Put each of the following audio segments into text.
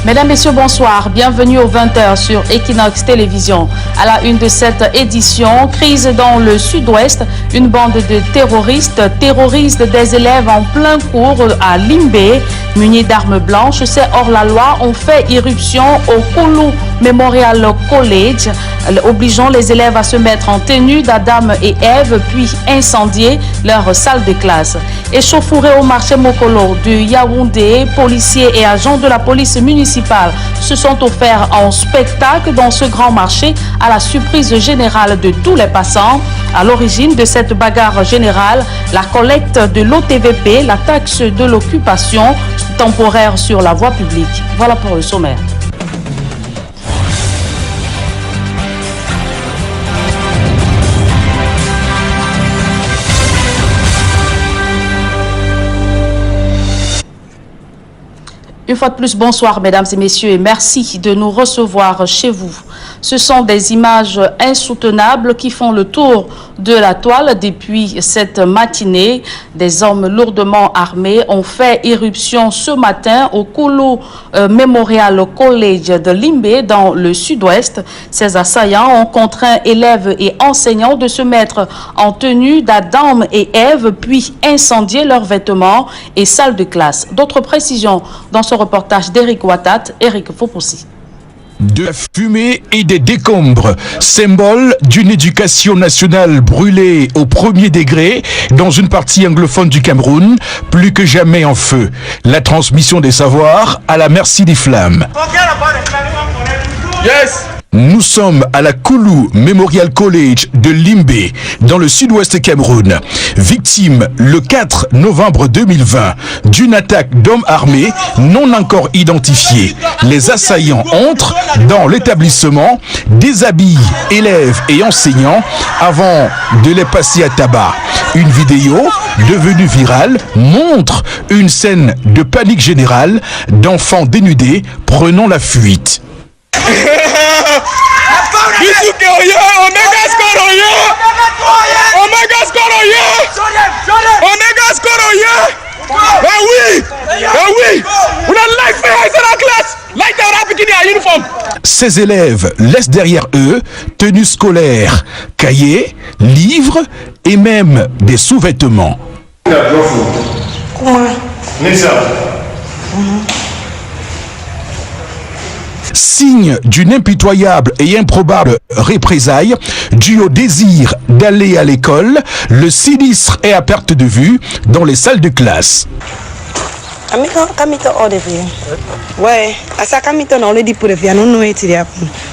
Mesdames, Messieurs, bonsoir. Bienvenue aux 20h sur Equinox Télévision. À la une de cette édition, crise dans le sud-ouest. Une bande de terroristes terrorise des élèves en plein cours à Limbé. Munis d'armes blanches, ces hors-la-loi ont fait irruption au Koulou Memorial College, obligeant les élèves à se mettre en tenue d'Adam et Ève, puis incendier leur salle de classe. Échauffourés au marché Mokolo de Yaoundé, policiers et agents de la police municipale se sont offerts en spectacle dans ce grand marché à la surprise générale de tous les passants. À l'origine de cette bagarre générale, la collecte de l'OTVP, la taxe de l'occupation temporaire sur la voie publique. Voilà pour le sommaire. Une fois de plus, bonsoir mesdames et messieurs et merci de nous recevoir chez vous. Ce sont des images insoutenables qui font le tour de la toile depuis cette matinée. Des hommes lourdement armés ont fait irruption ce matin au Koulou Memorial College de Limbé dans le sud-ouest. Ces assaillants ont contraint élèves et enseignants de se mettre en tenue d'Adam et Ève puis incendier leurs vêtements et salles de classe. D'autres précisions dans ce reportage d'Éric Ouattat, Eric Fopoussi. De la fumée et des décombres, symbole d'une éducation nationale brûlée au premier degré dans une partie anglophone du Cameroun, plus que jamais en feu. La transmission des savoirs à la merci des flammes. Yes. Nous sommes à la Koulou Memorial College de Limbé, dans le sud-ouest Cameroun. Victime le 4 novembre 2020 d'une attaque d'hommes armés non encore identifiés. Les assaillants entrent dans l'établissement, déshabillent élèves et enseignants avant de les passer à tabac. Une vidéo devenue virale montre une scène de panique générale d'enfants dénudés prenant la fuite. Ces élèves laissent derrière eux tenues scolaires, cahiers, livres et même des sous-vêtements. Signe d'une impitoyable et improbable représaille due au désir d'aller à l'école, le sinistre est à perte de vue dans les salles de classe.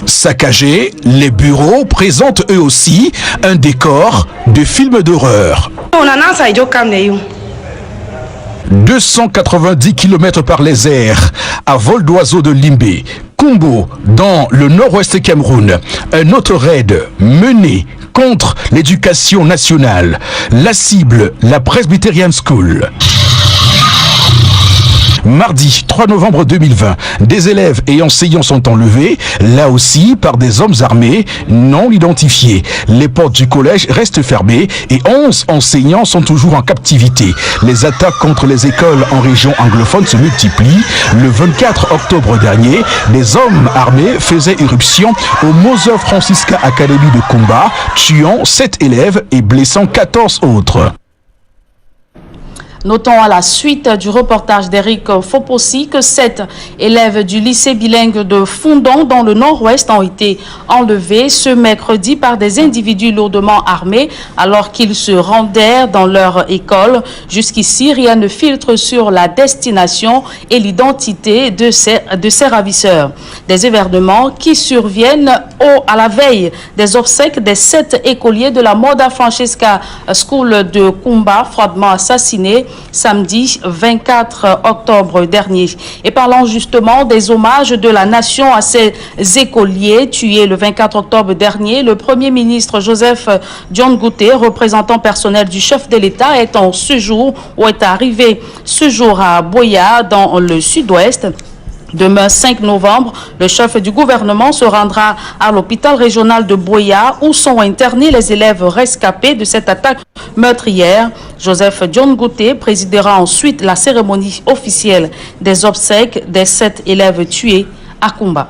Saccagés, les bureaux présentent eux aussi un décor de film d'horreur. 290 km par les airs à vol d'oiseau de Limbé, Kumbo, dans le nord-ouest Cameroun. Un autre raid mené contre l'éducation nationale. La cible, la Presbyterian School. Mardi 3 novembre 2020, des élèves et enseignants sont enlevés, là aussi par des hommes armés non identifiés. Les portes du collège restent fermées et 11 enseignants sont toujours en captivité. Les attaques contre les écoles en région anglophone se multiplient. Le 24 octobre dernier, des hommes armés faisaient irruption au Mother Francisca Academy de Kumba, tuant 7 élèves et blessant 14 autres. Notons à la suite du reportage d'Éric Fopoussi que 7 élèves du lycée bilingue de Fondon dans le nord-ouest ont été enlevés ce mercredi par des individus lourdement armés alors qu'ils se rendaient dans leur école. Jusqu'ici, rien ne filtre sur la destination et l'identité de ces ravisseurs. Des événements qui surviennent à la veille des obsèques des 7 écoliers de la Mother Francisca School de Kumba, froidement assassinés samedi 24 octobre dernier. Et parlant justement des hommages de la nation à ces écoliers tués le 24 octobre dernier, le Premier ministre Joseph John Gouté, représentant personnel du chef de l'État, est arrivé ce jour à Boya dans le sud-ouest. Demain, 5 novembre, le chef du gouvernement se rendra à l'hôpital régional de Boya où sont internés les élèves rescapés de cette attaque meurtrière. Joseph John Gouté présidera ensuite la cérémonie officielle des obsèques des 7 élèves tués à Kumba.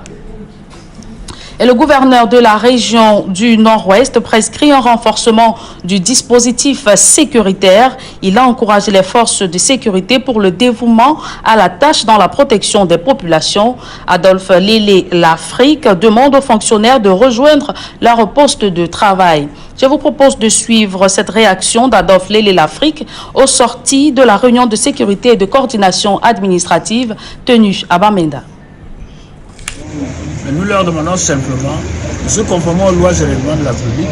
Et le gouverneur de la région du Nord-Ouest prescrit un renforcement du dispositif sécuritaire. Il a encouragé les forces de sécurité pour le dévouement à la tâche dans la protection des populations. Adolphe Lélé Lafrique demande aux fonctionnaires de rejoindre leur poste de travail. Je vous propose de suivre cette réaction d'Adolphe Lélé Lafrique aux sorties de la réunion de sécurité et de coordination administrative tenue à Bamenda. Nous leur demandons simplement de se conformer aux lois et règlements de la République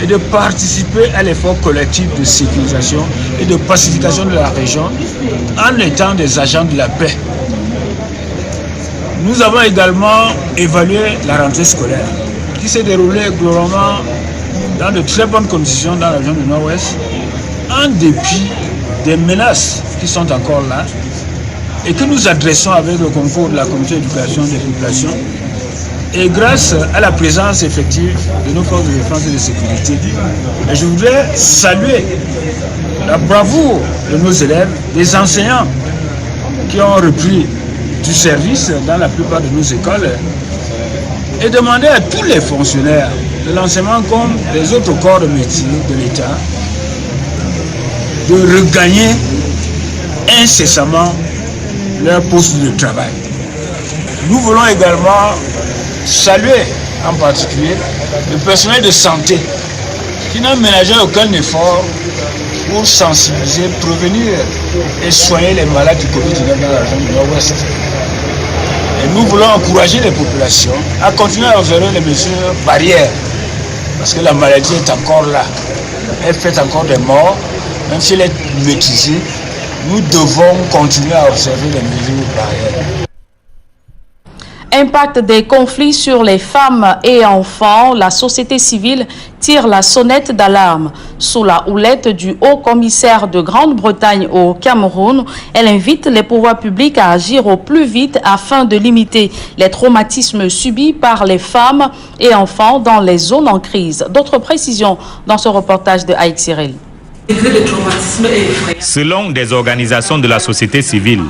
et de participer à l'effort collectif de sécurisation et de pacification de la région en étant des agents de la paix. Nous avons également évalué la rentrée scolaire qui s'est déroulée globalement dans de très bonnes conditions dans la région du Nord-Ouest, en dépit des menaces qui sont encore là et que nous adressons avec le concours de la communauté d'éducation des populations et grâce à la présence effective de nos forces de défense et de sécurité. Et je voudrais saluer la bravoure de nos élèves, des enseignants qui ont repris du service dans la plupart de nos écoles et demander à tous les fonctionnaires de l'enseignement comme les autres corps de métier de l'État de regagner incessamment leur poste de travail. Nous voulons également saluer en particulier le personnel de santé qui n'a ménagé aucun effort pour sensibiliser, prévenir et soigner les malades du Covid-19 dans la région du Nord-Ouest. Et nous voulons encourager les populations à continuer à observer les mesures barrières parce que la maladie est encore là. Elle fait encore des morts, même si elle est maîtrisée. Nous devons continuer à observer les mesures barrières. Impact des conflits sur les femmes et enfants, la société civile tire la sonnette d'alarme. Sous la houlette du haut-commissaire de Grande-Bretagne au Cameroun, elle invite les pouvoirs publics à agir au plus vite afin de limiter les traumatismes subis par les femmes et enfants dans les zones en crise. D'autres précisions dans ce reportage de Haït Cyril. Selon des organisations de la société civile,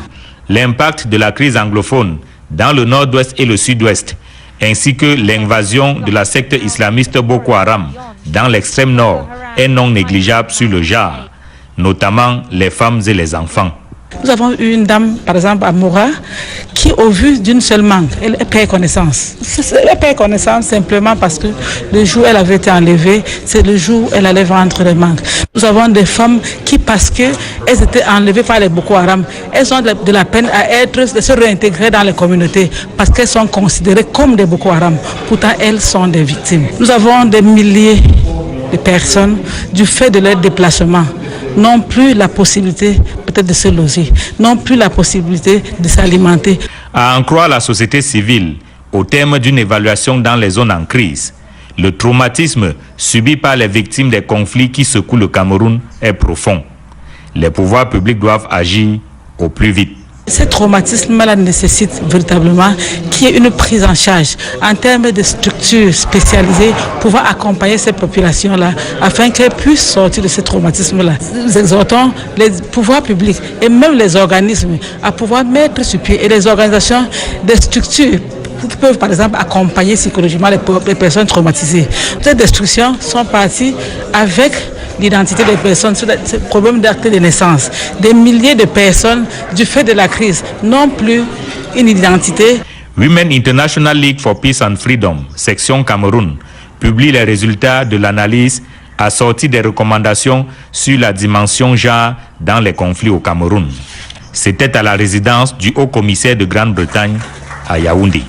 l'impact de la crise anglophone dans le nord-ouest et le sud-ouest, ainsi que l'invasion de la secte islamiste Boko Haram dans l'extrême nord est non négligeable sur le genre, notamment les femmes et les enfants. Nous avons eu une dame, par exemple, à Moura, qui, au vu d'une seule mangue, elle perd connaissance. Elle perd connaissance simplement parce que le jour où elle avait été enlevée, c'est le jour où elle allait vendre les mangues. Nous avons des femmes qui, parce qu'elles étaient enlevées par les Boko Haram, elles ont de la peine de se réintégrer dans les communautés parce qu'elles sont considérées comme des Boko Haram. Pourtant, elles sont des victimes. Nous avons des milliers de personnes, du fait de leur déplacement, n'ont plus la possibilité peut-être de se loger, n'ont plus la possibilité de s'alimenter. À en croire la société civile, au terme d'une évaluation dans les zones en crise, le traumatisme subi par les victimes des conflits qui secouent le Cameroun est profond. Les pouvoirs publics doivent agir au plus vite. Ce traumatisme-là nécessite véritablement qu'il y ait une prise en charge en termes de structures spécialisées pour pouvoir accompagner ces populations-là afin qu'elles puissent sortir de ce traumatisme-là. Nous exhortons les pouvoirs publics et même les organismes à pouvoir mettre sur pied et les organisations des structures qui peuvent par exemple accompagner psychologiquement les personnes traumatisées. Ces destructions sont parties avec l'identité des personnes, sur ce problème d'acte de naissance. Des milliers de personnes, du fait de la crise, n'ont plus une identité. Women International League for Peace and Freedom, section Cameroun, publie les résultats de l'analyse assortie des recommandations sur la dimension genre dans les conflits au Cameroun. C'était à la résidence du haut-commissaire de Grande-Bretagne à Yaoundé.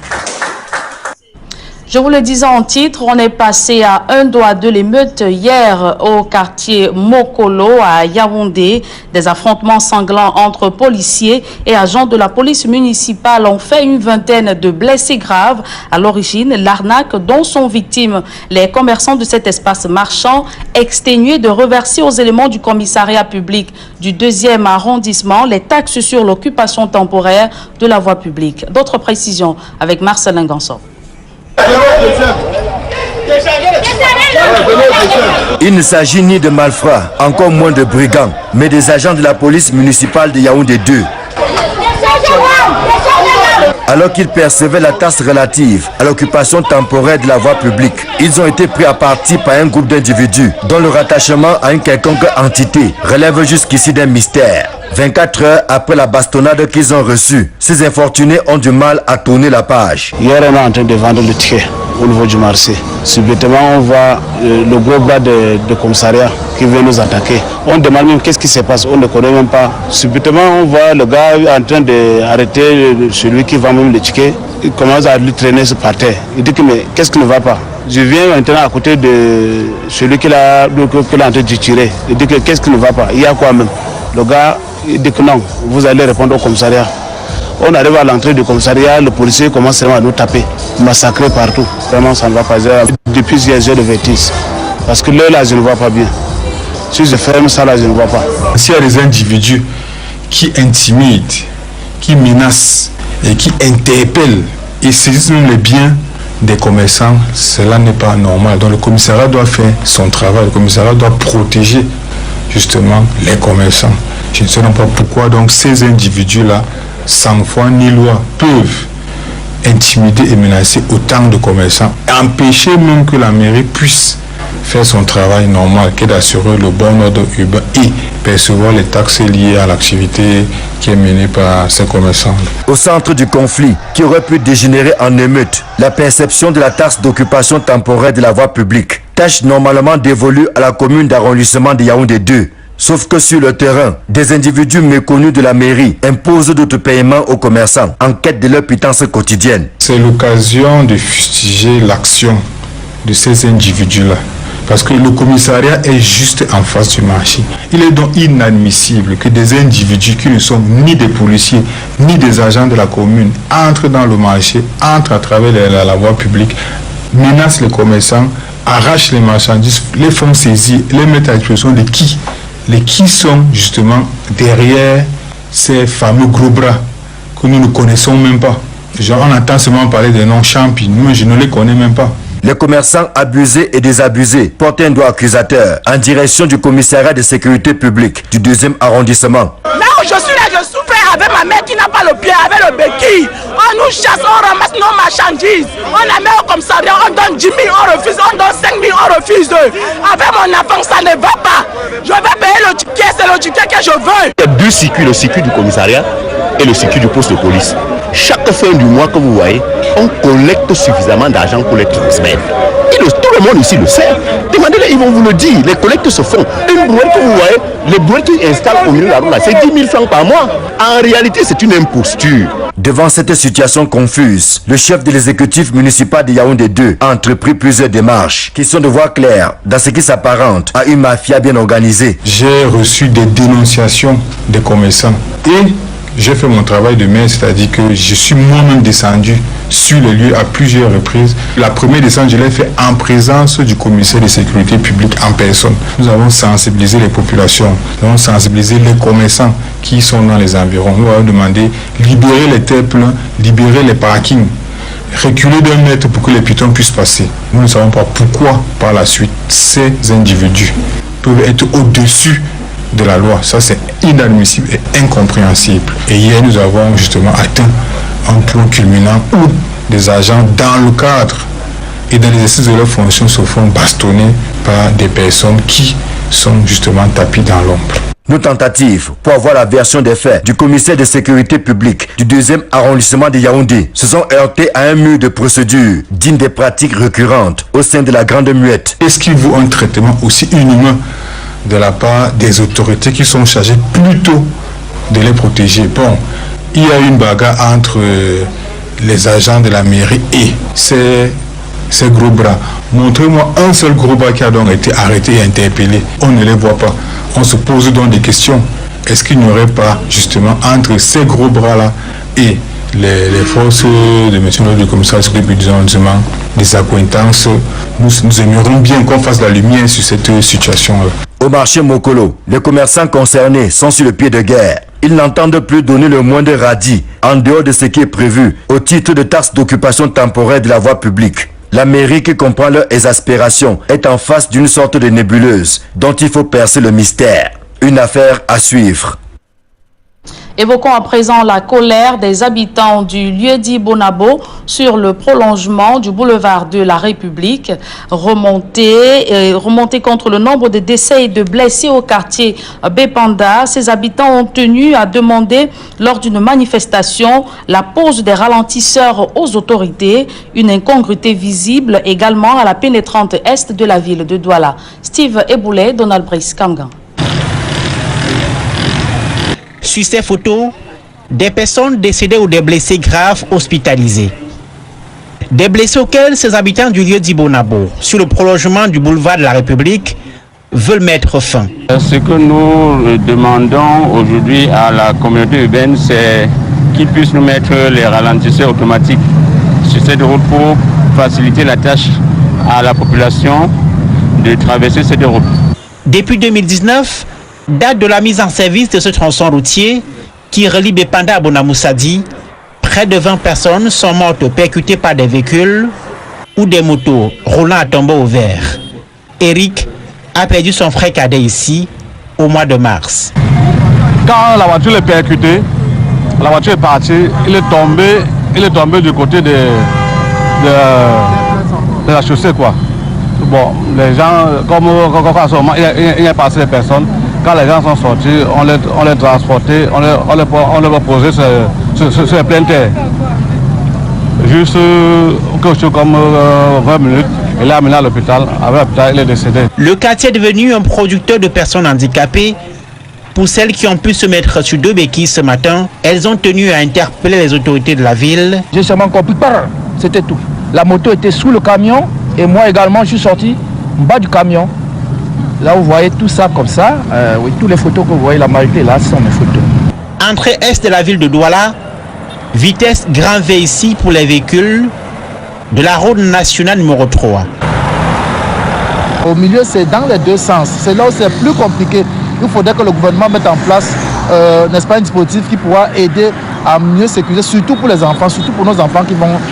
Je vous le disais en titre, on est passé à un doigt de l'émeute hier au quartier Mokolo à Yaoundé. Des affrontements sanglants entre policiers et agents de la police municipale ont fait une vingtaine de blessés graves. À l'origine, l'arnaque dont sont victimes les commerçants de cet espace marchand, exténués de reverser aux éléments du commissariat public du 2e arrondissement les taxes sur l'occupation temporaire de la voie publique. D'autres précisions avec Marcelin Ganson. Il ne s'agit ni de malfrats, encore moins de brigands, mais des agents de la police municipale de Yaoundé 2. Alors qu'ils percevaient la taxe relative à l'occupation temporaire de la voie publique, ils ont été pris à partie par un groupe d'individus dont le rattachement à une quelconque entité relève jusqu'ici d'un mystère. 24 heures après la bastonnade qu'ils ont reçue, ces infortunés ont du mal à tourner la page. Hier, on est en train de vendre le ticket au niveau du marché. Subitement, on voit le gros bras de commissariat qui vient nous attaquer. On demande même qu'est-ce qui se passe, on ne connaît même pas. Subitement, on voit le gars en train d'arrêter celui qui vend même le ticket. Il commence à lui traîner par terre. Il dit que mais qu'est-ce qui ne va pas? Je viens maintenant à côté de celui qui est en train de tirer. Il dit que qu'est-ce qui ne va pas? Il y a quoi même? Le gars, il dit que non, vous allez répondre au commissariat. On arrive à l'entrée du commissariat, le policier commence à nous taper, massacrer partout. Vraiment, ça ne va pas. Depuis hier, j'ai le vertige. Parce que là, je ne vois pas bien. Si je ferme ça, là, je ne vois pas. S'il y a des individus qui intimident, qui menacent et qui interpellent et saisissent même les biens des commerçants, cela n'est pas normal. Donc le commissariat doit faire son travail. Le commissariat doit protéger justement les commerçants. Je ne sais pas pourquoi donc ces individus-là, sans foi ni loi, peuvent intimider et menacer autant de commerçants, empêcher même que la mairie puisse faire son travail normal, qui est d'assurer le bon ordre urbain et percevoir les taxes liées à l'activité qui est menée par ces commerçants. Au centre du conflit, qui aurait pu dégénérer en émeute, la perception de la taxe d'occupation temporaire de la voie publique, tâche normalement dévolue à la commune d'arrondissement de Yaoundé 2. Sauf que sur le terrain, des individus méconnus de la mairie imposent d'autres paiements aux commerçants en quête de leur pitance quotidienne. C'est l'occasion de fustiger l'action de ces individus-là. Parce que le commissariat est juste en face du marché. Il est donc inadmissible que des individus qui ne sont ni des policiers, ni des agents de la commune, entrent dans le marché, entrent à travers la voie publique, menacent les commerçants, arrachent les marchandises, les font saisir, les mettent à disposition de qui? Les qui sont justement derrière ces fameux gros bras que nous ne connaissons même pas. Genre, on entend seulement parler de noms champi, moi je ne les connais même pas. Les commerçants abusés et désabusés portent un doigt accusateur en direction du commissariat de sécurité publique du 2e arrondissement. Là où je suis là, je souffre avec ma mère qui n'a pas le pied, avec le béquille. On nous chasse, on ramasse nos marchandises. On la met au commissariat, on donne 10 000, on refuse, on donne 5 000, on refuse. Avec mon enfant, ça ne va pas. Je vais payer le ticket, c'est le ticket que je veux. Il y a deux circuits, le circuit du commissariat et le circuit du poste de police. Chaque fin du mois que vous voyez, on collecte suffisamment d'argent pour les transmettre. Tout le monde ici le sait. Demandez-les, ils vont vous le dire. Les collectes se font. Une brouette que vous voyez, les brouettes qu'ils installent au milieu de la route, c'est 10 000 francs par mois. En réalité, c'est une imposture. Devant cette situation confuse, le chef de l'exécutif municipal de Yaoundé 2 a entrepris plusieurs démarches qui sont de voir clair dans ce qui s'apparente à une mafia bien organisée. J'ai reçu des dénonciations des commerçants et j'ai fait mon travail de main, c'est-à-dire que je suis moi-même descendu sur le lieu à plusieurs reprises. La première descente, je l'ai fait en présence du commissaire de sécurité publique en personne. Nous avons sensibilisé les populations, nous avons sensibilisé les commerçants qui sont dans les environs. Nous avons demandé libérer les terres pleins, libérer les parkings, reculer d'un mètre pour que les piétons puissent passer. Nous ne savons pas pourquoi, par la suite, ces individus peuvent être au-dessus de la loi. Ça, c'est inadmissible et incompréhensible. Et hier, nous avons justement atteint un point culminant où des agents, dans le cadre et dans l'exercice de leurs fonctions, se font bastonner par des personnes qui sont justement tapis dans l'ombre. Nos tentatives pour avoir la version des faits du commissaire de sécurité publique du 2e arrondissement de Yaoundé se sont heurtées à un mur de procédures dignes des pratiques récurrentes au sein de la Grande Muette. Est-ce qu'il vaut un traitement aussi inhumain de la part des autorités qui sont chargées plutôt de les protéger? Bon, il y a une bagarre entre les agents de la mairie et ces ces gros bras. Montrez-moi un seul gros bras qui a donc été arrêté et interpellé. On ne les voit pas. On se pose donc des questions. Est-ce qu'il n'y aurait pas, justement, entre ces gros bras-là et les forces de M. le commissaire des accointances? Nous aimerions bien qu'on fasse la lumière sur cette situation-là. Au marché Mokolo, les commerçants concernés sont sur le pied de guerre. Ils n'entendent plus donner le moindre radis en dehors de ce qui est prévu au titre de taxe d'occupation temporaire de la voie publique. La mairie qui comprend leur exaspération est en face d'une sorte de nébuleuse dont il faut percer le mystère. Une affaire à suivre. Évoquons à présent la colère des habitants du lieu-dit Bonabo sur le prolongement du boulevard de la République, remonté contre le nombre de décès et de blessés au quartier Bepanda. Ces habitants ont tenu à demander lors d'une manifestation la pose des ralentisseurs aux autorités, une incongruité visible également à la pénétrante est de la ville de Douala. Steve Eboulé, Donald Brice Kamgan. Sur ces photos, des personnes décédées ou des blessés graves hospitalisés. Des blessés auxquels ces habitants du lieu d'Ibonabo, sur le prolongement du boulevard de la République, veulent mettre fin. Ce que nous demandons aujourd'hui à la communauté urbaine, c'est qu'ils puissent nous mettre les ralentisseurs automatiques sur cette route pour faciliter la tâche à la population de traverser cette route. Depuis 2019, date de la mise en service de ce tronçon routier qui relie Bepanda à Bonamoussadi, près de 20 personnes sont mortes percutées par des véhicules ou des motos roulant à tombeau ouvert. Eric a perdu son frère cadet ici au mois de mars. Quand la voiture est percutée, la voiture est partie, il est tombé du côté de la chaussée, quoi. Bon, les gens, comme il y a passé des personnes, quand les gens sont sortis, on les transportait, on les posait sur les plein terre. Juste quelque chose comme 20 minutes, il est amené à l'hôpital. Avec l'hôpital, il est décédé. Le quartier est devenu un producteur de personnes handicapées. Pour celles qui ont pu se mettre sur deux béquilles ce matin, elles ont tenu à interpeller les autorités de la ville. J'ai seulement compris, c'était tout. La moto était sous le camion et moi également, je suis sorti en bas du camion. Là, vous voyez tout ça comme ça. Oui, toutes les photos que vous voyez, la majorité là, sont mes photos. Entrée est de la ville de Douala, vitesse grand V ici pour les véhicules de la route nationale numéro 3. Au milieu, c'est dans les deux sens. C'est là où c'est plus compliqué. Il faudrait que le gouvernement mette en place, n'est-ce pas, un dispositif qui pourra aider à mieux sécuriser, surtout pour les enfants, surtout pour nos enfants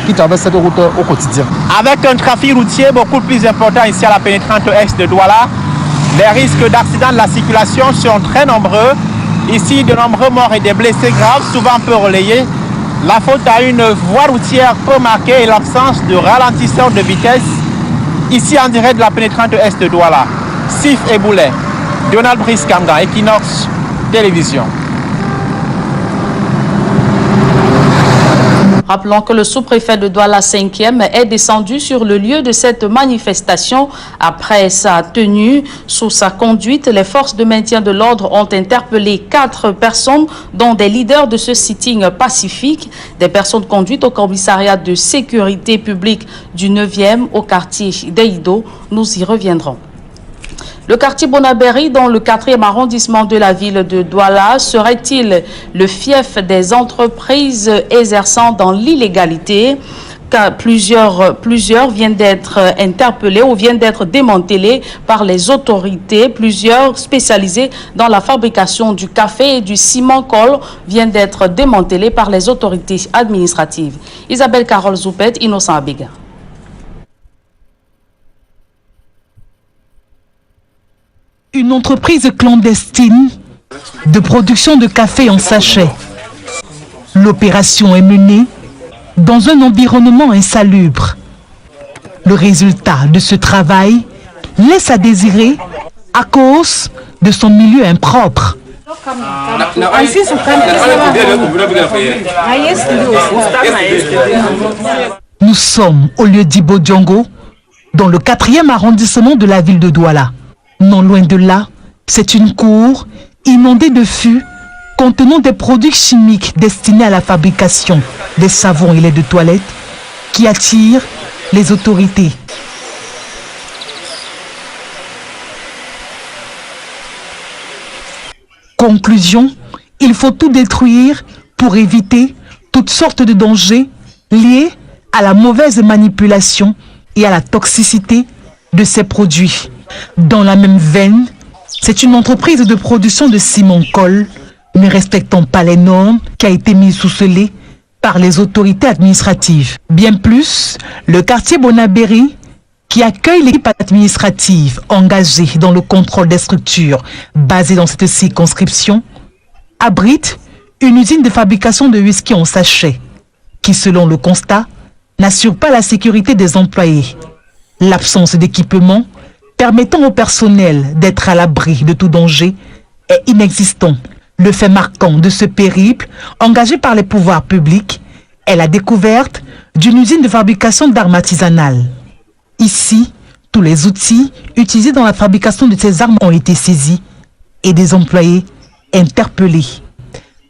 qui traversent cette route au quotidien. Avec un trafic routier beaucoup plus important ici à la pénétrante est de Douala, les risques d'accident de la circulation sont très nombreux. Ici, de nombreux morts et des blessés graves, souvent peu relayés. La faute à une voie routière peu marquée et l'absence de ralentisseur de vitesse. Ici, en direct de la pénétrante est de Douala. Sif et Boulet, Donald Brice Kamgan, Equinox Télévision. Rappelons que le sous-préfet de Douala 5e est descendu sur le lieu de cette manifestation. Après sa tenue, sous sa conduite, les forces de maintien de l'ordre ont interpellé 4 personnes, dont des leaders de ce sitting pacifique. Des personnes conduites au commissariat de sécurité publique du 9e au quartier d'Eido. Nous y reviendrons. Le quartier Bonaberi, dans le 4e arrondissement de la ville de Douala, serait-il le fief des entreprises exerçant dans l'illégalité? Car plusieurs viennent d'être interpellés ou viennent d'être démantelés par les autorités. Plusieurs spécialisés dans la fabrication du café et du ciment-colle viennent d'être démantelés par les autorités administratives. Isabelle Carole Zoupet, Innocent Abega. Une entreprise clandestine de production de café en sachet. L'opération est menée dans un environnement insalubre. Le résultat de ce travail laisse à désirer à cause de son milieu impropre. Nous sommes au lieu d'Ibo Diongo, dans le 4e arrondissement de la ville de Douala. Non loin de là, c'est une cour inondée de fûts contenant des produits chimiques destinés à la fabrication des savons et laits de toilette qui attirent les autorités. Conclusion, il faut tout détruire pour éviter toutes sortes de dangers liés à la mauvaise manipulation et à la toxicité de ces produits. Dans la même veine, c'est une entreprise de production de ciment-colle, ne respectant pas les normes, qui a été mise sous scellé par les autorités administratives. Bien plus, le quartier Bonabéry, qui accueille l'équipe administrative engagée dans le contrôle des structures basées dans cette circonscription, abrite une usine de fabrication de whisky en sachet, qui, selon le constat, n'assure pas la sécurité des employés. L'absence d'équipement permettant au personnel d'être à l'abri de tout danger est inexistant. Le fait marquant de ce périple, engagé par les pouvoirs publics, est la découverte d'une usine de fabrication d'armes artisanales. Ici, tous les outils utilisés dans la fabrication de ces armes ont été saisis et des employés interpellés.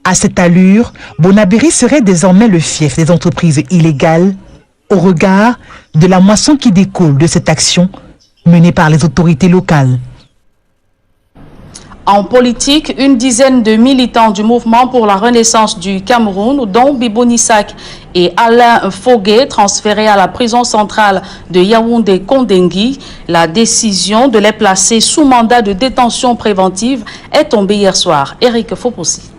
À cette allure, Bonabéry serait désormais le fief des entreprises illégales au regard de la moisson qui découle de cette action menée par les autorités locales. En politique, une dizaine de militants du mouvement pour la renaissance du Cameroun, dont Bibou Nissak et Alain Fogué, transférés à la prison centrale de Yaoundé-Kondengui, la décision de les placer sous mandat de détention préventive est tombée hier soir. Eric Fopossi.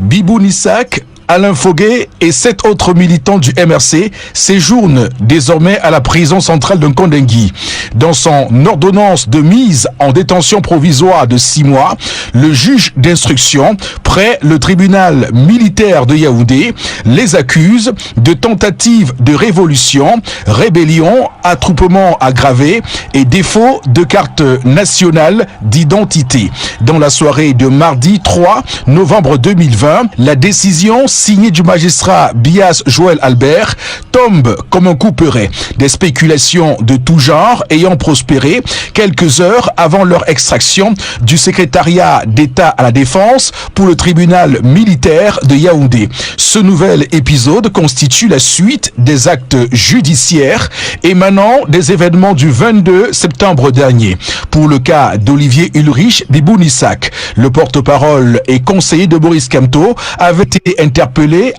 Bibou Nissak, Alain Fogué et 7 autres militants du MRC séjournent désormais à la prison centrale de Kondengui. Dans son ordonnance de mise en détention provisoire de 6 mois, le juge d'instruction près le tribunal militaire de Yaoundé les accuse de tentative de révolution, rébellion, attroupement aggravé et défaut de carte nationale d'identité. Dans la soirée de mardi 3 novembre 2020, la décision signée du magistrat Bias Joël Albert tombe comme un couperet. Des spéculations de tout genre ayant prospéré quelques heures avant leur extraction du secrétariat d'État à la Défense pour le tribunal militaire de Yaoundé. Ce nouvel épisode constitue la suite des actes judiciaires émanant des événements du 22 septembre dernier. Pour le cas d'Olivier Ulrich Bibou Nissak, le porte-parole et conseiller de Maurice Kamto avait été interpellé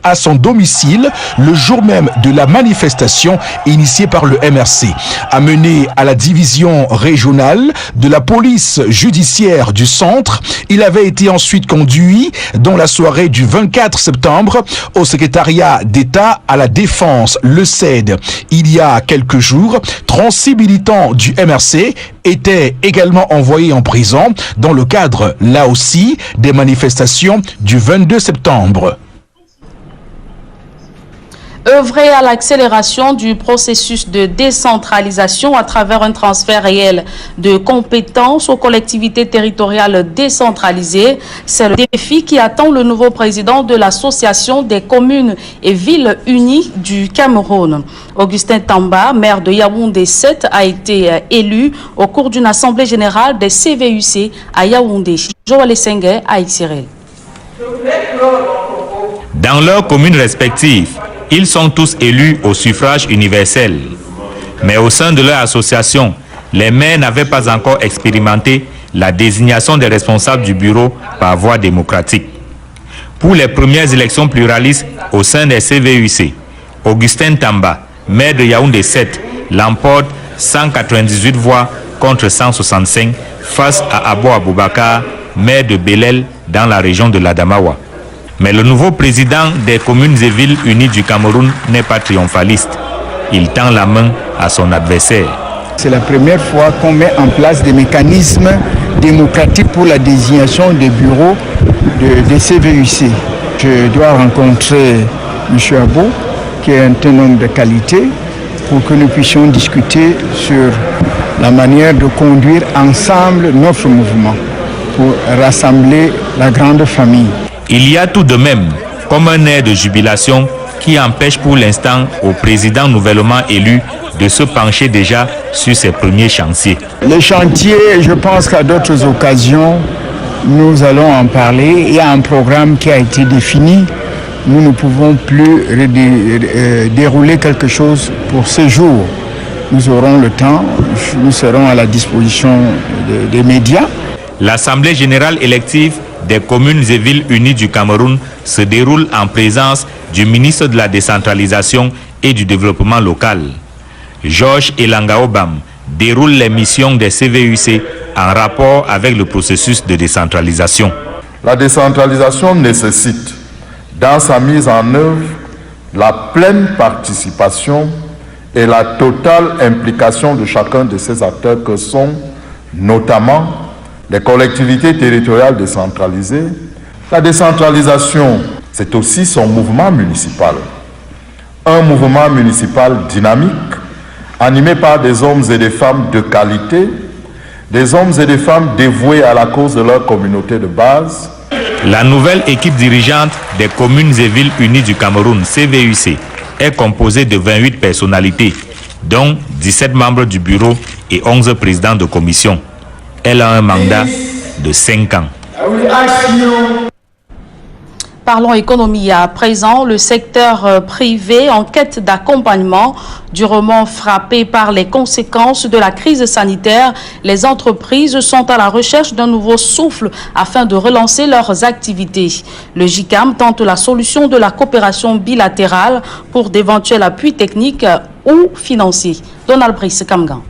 à son domicile le jour même de la manifestation initiée par le MRC. Amené à la division régionale de la police judiciaire du centre, il avait été ensuite conduit dans la soirée du 24 septembre au secrétariat d'État à la Défense, le CED. Il y a quelques jours, 36 militants du MRC étaient également envoyés en prison dans le cadre, là aussi, des manifestations du 22 septembre. Œuvrer à l'accélération du processus de décentralisation à travers un transfert réel de compétences aux collectivités territoriales décentralisées, c'est le défi qui attend le nouveau président de l'Association des communes et villes unies du Cameroun. Augustin Tamba, maire de Yaoundé 7, a été élu au cours d'une assemblée générale des CVUC à Yaoundé. Joël Sengue à Xirel. Dans leurs communes respectives, ils sont tous élus au suffrage universel. Mais au sein de leur association, les maires n'avaient pas encore expérimenté la désignation des responsables du bureau par voie démocratique. Pour les premières élections pluralistes au sein des CVUC, Augustin Tamba, maire de Yaoundé 7, l'emporte 198 voix contre 165 face à Abo Aboubakar, maire de Belel dans la région de l'Adamawa. Mais le nouveau président des communes et villes unies du Cameroun n'est pas triomphaliste. Il tend la main à son adversaire. C'est la première fois qu'on met en place des mécanismes démocratiques pour la désignation des bureaux des CVUC. Je dois rencontrer M. Abo, qui est un homme de qualité, pour que nous puissions discuter sur la manière de conduire ensemble notre mouvement pour rassembler la grande famille. Il y a tout de même comme un air de jubilation qui empêche pour l'instant au président nouvellement élu de se pencher déjà sur ses premiers chantiers. Les chantiers, je pense qu'à d'autres occasions, nous allons en parler. Il y a un programme qui a été défini nous ne pouvons plus dérouler quelque chose pour ce jour. Nous aurons le temps, nous serons à la disposition des médias. L'Assemblée générale élective des communes et villes unies du Cameroun se déroule en présence du ministre de la décentralisation et du développement local. Georges Elanga Obam déroule les missions des CVUC en rapport avec le processus de décentralisation. La décentralisation nécessite, dans sa mise en œuvre, la pleine participation et la totale implication de chacun de ces acteurs que sont notamment les collectivités territoriales décentralisées. La décentralisation, c'est aussi son mouvement municipal. Un mouvement municipal dynamique, animé par des hommes et des femmes de qualité, des hommes et des femmes dévoués à la cause de leur communauté de base. La nouvelle équipe dirigeante des communes et villes unies du Cameroun, CVUC, est composée de 28 personnalités, dont 17 membres du bureau et 11 présidents de commission. Elle a un mandat de 5 ans. Parlons économie à présent. Le secteur privé en quête d'accompagnement, durement frappé par les conséquences de la crise sanitaire, les entreprises sont à la recherche d'un nouveau souffle afin de relancer leurs activités. Le JICAM tente la solution de la coopération bilatérale pour d'éventuels appuis techniques ou financiers. Donald Brice Kamgan.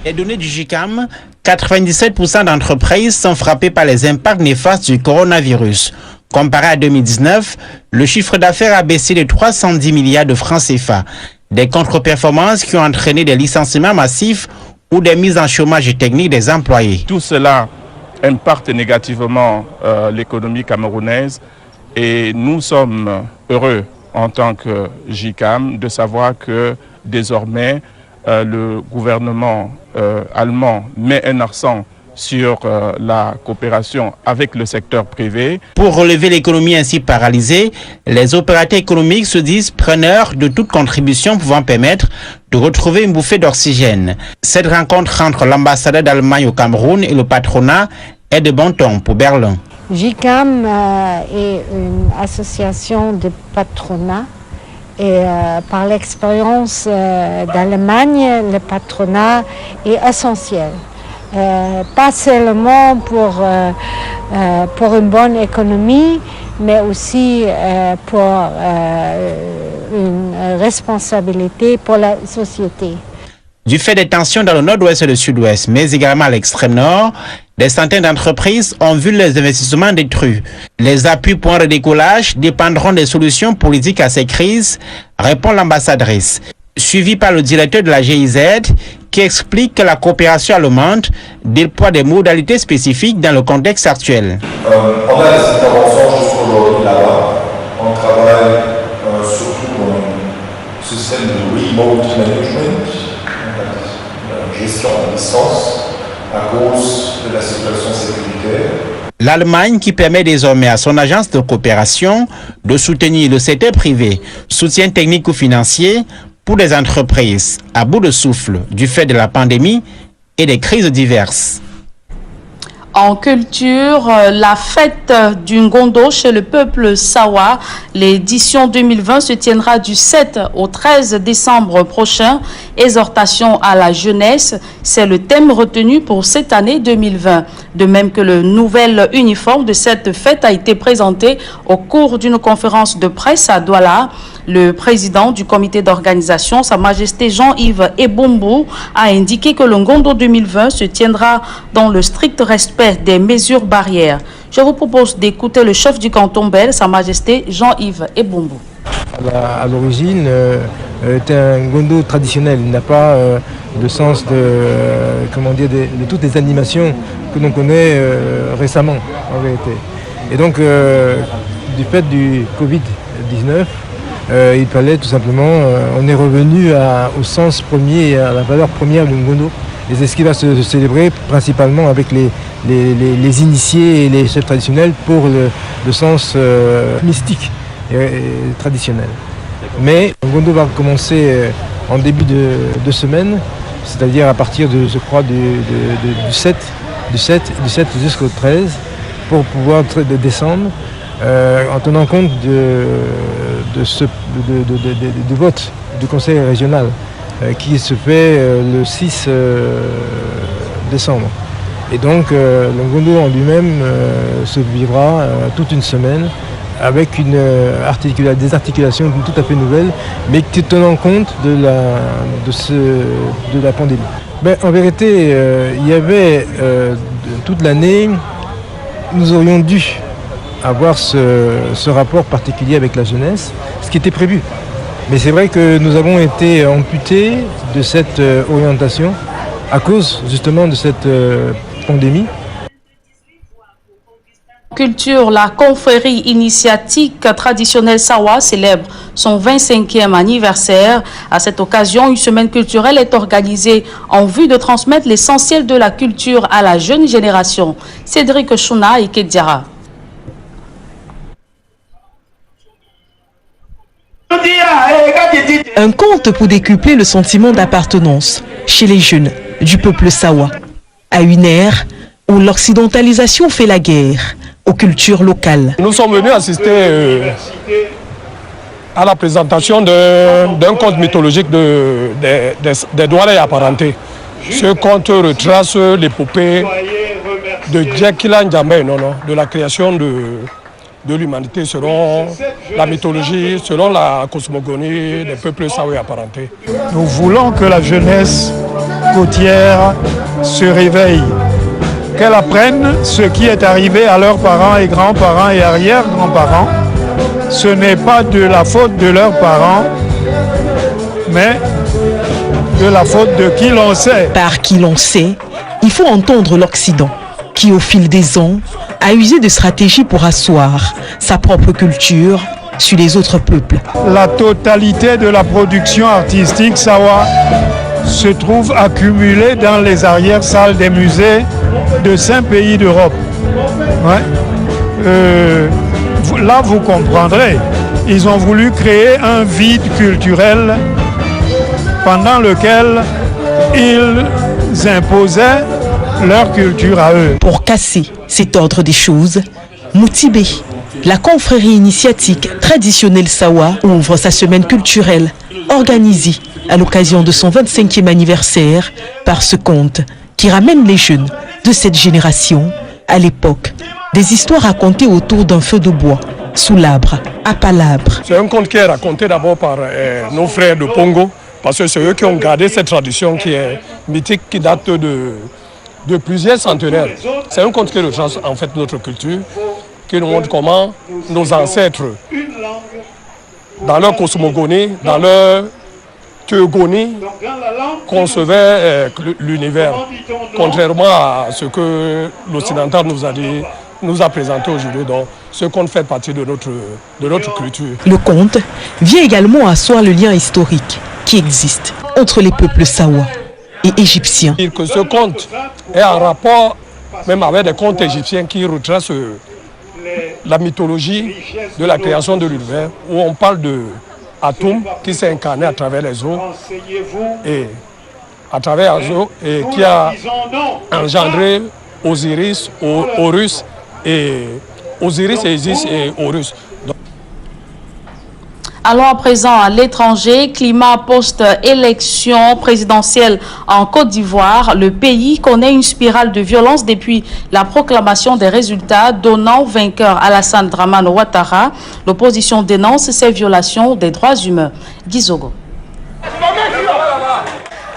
Les données du JICAM, 97% d'entreprises sont frappées par les impacts néfastes du coronavirus. Comparé à 2019, le chiffre d'affaires a baissé de 310 milliards de francs CFA. Des contre-performances qui ont entraîné des licenciements massifs ou des mises en chômage technique des employés. Tout cela impacte négativement l'économie camerounaise et nous sommes heureux en tant que JICAM de savoir que désormais le gouvernement allemand met un accent sur la coopération avec le secteur privé. Pour relever l'économie ainsi paralysée, les opérateurs économiques se disent preneurs de toute contribution pouvant permettre de retrouver une bouffée d'oxygène. Cette rencontre entre l'ambassadeur d'Allemagne au Cameroun et le patronat est de bon ton pour Berlin. JICAM est une association de patronat et par l'expérience d'Allemagne, le patronat est essentiel. Pas seulement pour une bonne économie, mais aussi pour une responsabilité pour la société. Du fait des tensions dans le nord-ouest et le sud-ouest, mais également à l'extrême nord, des centaines d'entreprises ont vu les investissements détruits. Les appuis pour un redécollage dépendront des solutions politiques à ces crises, répond l'ambassadrice. Suivi par le directeur de la GIZ, qui explique que la coopération allemande déploie des modalités spécifiques dans le contexte actuel. On a des interventions jusqu'aujourd'hui là-bas. On travaille surtout dans le système de remote management, gestion à distance, à cause de la situation sécuritaire. L'Allemagne qui permet désormais à son agence de coopération de soutenir le secteur privé, soutien technique ou financier, pour des entreprises à bout de souffle du fait de la pandémie et des crises diverses. En culture, la fête du Ngondo chez le peuple Sawa, l'édition 2020 se tiendra du 7 au 13 décembre prochain. Exhortation à la jeunesse, c'est le thème retenu pour cette année 2020. De même que le nouvel uniforme de cette fête a été présenté au cours d'une conférence de presse à Douala. Le président du comité d'organisation, Sa Majesté Jean-Yves Ebombo, a indiqué que le Ngondo 2020 se tiendra dans le strict respect des mesures barrières. Je vous propose d'écouter le chef du canton Bel, Sa Majesté Jean-Yves Ebombo. À l'origine, est un Ngondo traditionnel. Il n'a pas le sens de toutes les animations que l'on connaît récemment, en vérité. Et donc, du fait du Covid-19, il fallait tout simplement, on est revenu au sens premier, à la valeur première du Ngondo. Et ce qui va se célébrer principalement avec les initiés et les chefs traditionnels pour le sens mystique et traditionnel. Mais le Ngondo va commencer en début de semaine, c'est-à-dire à partir de, je crois, du 7 jusqu'au 13, pour pouvoir de décembre. en tenant compte du vote du conseil régional qui se fait le 6 décembre. Et donc le Ngondo en lui-même se vivra toute une semaine avec des articulations tout à fait nouvelles, mais qui tenant compte de la pandémie. En vérité, il y avait toute l'année, nous aurions dû avoir ce rapport particulier avec la jeunesse, ce qui était prévu. Mais c'est vrai que nous avons été amputés de cette orientation à cause justement de cette pandémie. Culture, la confrérie initiatique traditionnelle Sawa célèbre son 25e anniversaire. À cette occasion, une semaine culturelle est organisée en vue de transmettre l'essentiel de la culture à la jeune génération. Cédric Chouna et Kediara. Un conte pour décupler le sentiment d'appartenance chez les jeunes du peuple Sawa. À une ère où l'occidentalisation fait la guerre aux cultures locales. Nous sommes venus assister à la présentation d'un conte mythologique des Douala et apparentés. Ce conte retrace l'épopée de Djekila Ndjambe, de la création de l'humanité selon la mythologie, selon la cosmogonie des peuples Sawa et apparentés. Nous voulons que la jeunesse côtière se réveille, qu'elle apprenne ce qui est arrivé à leurs parents et grands-parents et arrière-grands-parents. Ce n'est pas de la faute de leurs parents, mais de la faute de qui l'on sait. Par qui l'on sait, il faut entendre l'Occident, qui au fil des ans a usé de stratégies pour asseoir sa propre culture sur les autres peuples. La totalité de la production artistique Sawa se trouve accumulée dans les arrière-salles des musées de 5 pays d'Europe. Là, vous comprendrez, ils ont voulu créer un vide culturel pendant lequel ils imposaient leur culture à eux. Pour casser cet ordre des choses, Moutibé, la confrérie initiatique traditionnelle Sawa, ouvre sa semaine culturelle organisée à l'occasion de son 25e anniversaire par ce conte qui ramène les jeunes de cette génération à l'époque des histoires racontées autour d'un feu de bois, sous l'arbre, à palabre. C'est un conte qui est raconté d'abord par nos frères de Pongo, parce que c'est eux qui ont gardé cette tradition qui est mythique, qui date de plusieurs centenaires. C'est un conte qui retrace en fait notre culture, qui nous montre comment nos ancêtres, dans leur cosmogonie, dans leur théogonie, concevaient l'univers, contrairement à ce que l'occidental nous a présenté aujourd'hui. Donc, ce conte fait partie de notre culture. Le conte vient également asseoir le lien historique qui existe entre les peuples Sawa et égyptiens. Que ce conte est en rapport même avec des contes égyptiens qui retracent la mythologie de la création de l'univers, où on parle de Atum qui s'est incarné à travers les eaux et à travers les eaux et qui a engendré Osiris, Horus et Isis et Horus. Allons à présent à l'étranger. Climat post-élection présidentielle en Côte d'Ivoire. Le pays connaît une spirale de violence depuis la proclamation des résultats donnant vainqueur Alassane Dramane Ouattara. L'opposition dénonce ces violations des droits humains. Gizogo.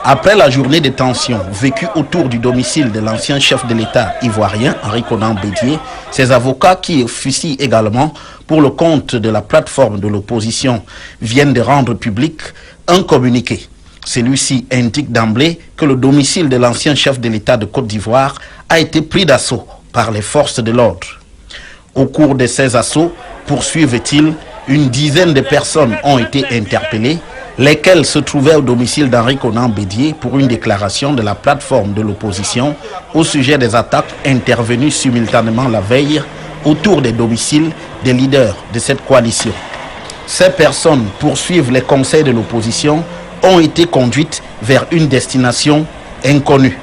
Après la journée de tension vécue autour du domicile de l'ancien chef de l'État ivoirien, Henri Konan Bédié, ses avocats qui officient également pour le compte de la plateforme de l'opposition viennent de rendre public un communiqué. Celui-ci indique d'emblée que le domicile de l'ancien chef de l'État de Côte d'Ivoire a été pris d'assaut par les forces de l'ordre. Au cours de ces assauts, poursuivent-ils, une dizaine de personnes ont été interpellées, lesquels se trouvaient au domicile d'Henri Konan Bédié pour une déclaration de la plateforme de l'opposition au sujet des attaques intervenues simultanément la veille autour des domiciles des leaders de cette coalition. Ces personnes poursuivent les conseils de l'opposition ont été conduites vers une destination inconnue.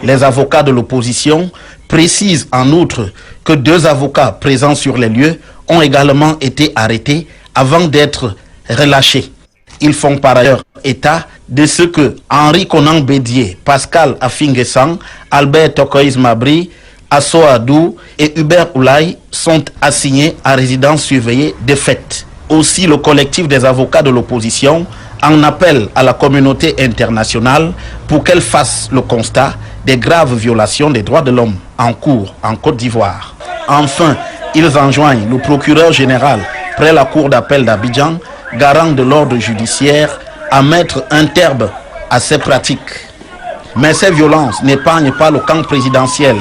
Les avocats de l'opposition précisent en outre que 2 avocats présents sur les lieux ont également été arrêtés avant d'être relâchés. Ils font par ailleurs état de ce que Henri Conan Bédier, Pascal Afinguessan, Albert Tokoïs Mabri, Asso Adou et Hubert Oulaye sont assignés à résidence surveillée de fait. Aussi, le collectif des avocats de l'opposition en appelle à la communauté internationale pour qu'elle fasse le constat des graves violations des droits de l'homme en cours en Côte d'Ivoire. Enfin, ils enjoignent le procureur général près la cour d'appel d'Abidjan, garant de l'ordre judiciaire, à mettre un terme à ces pratiques. Mais ces violences n'épargnent pas le camp présidentiel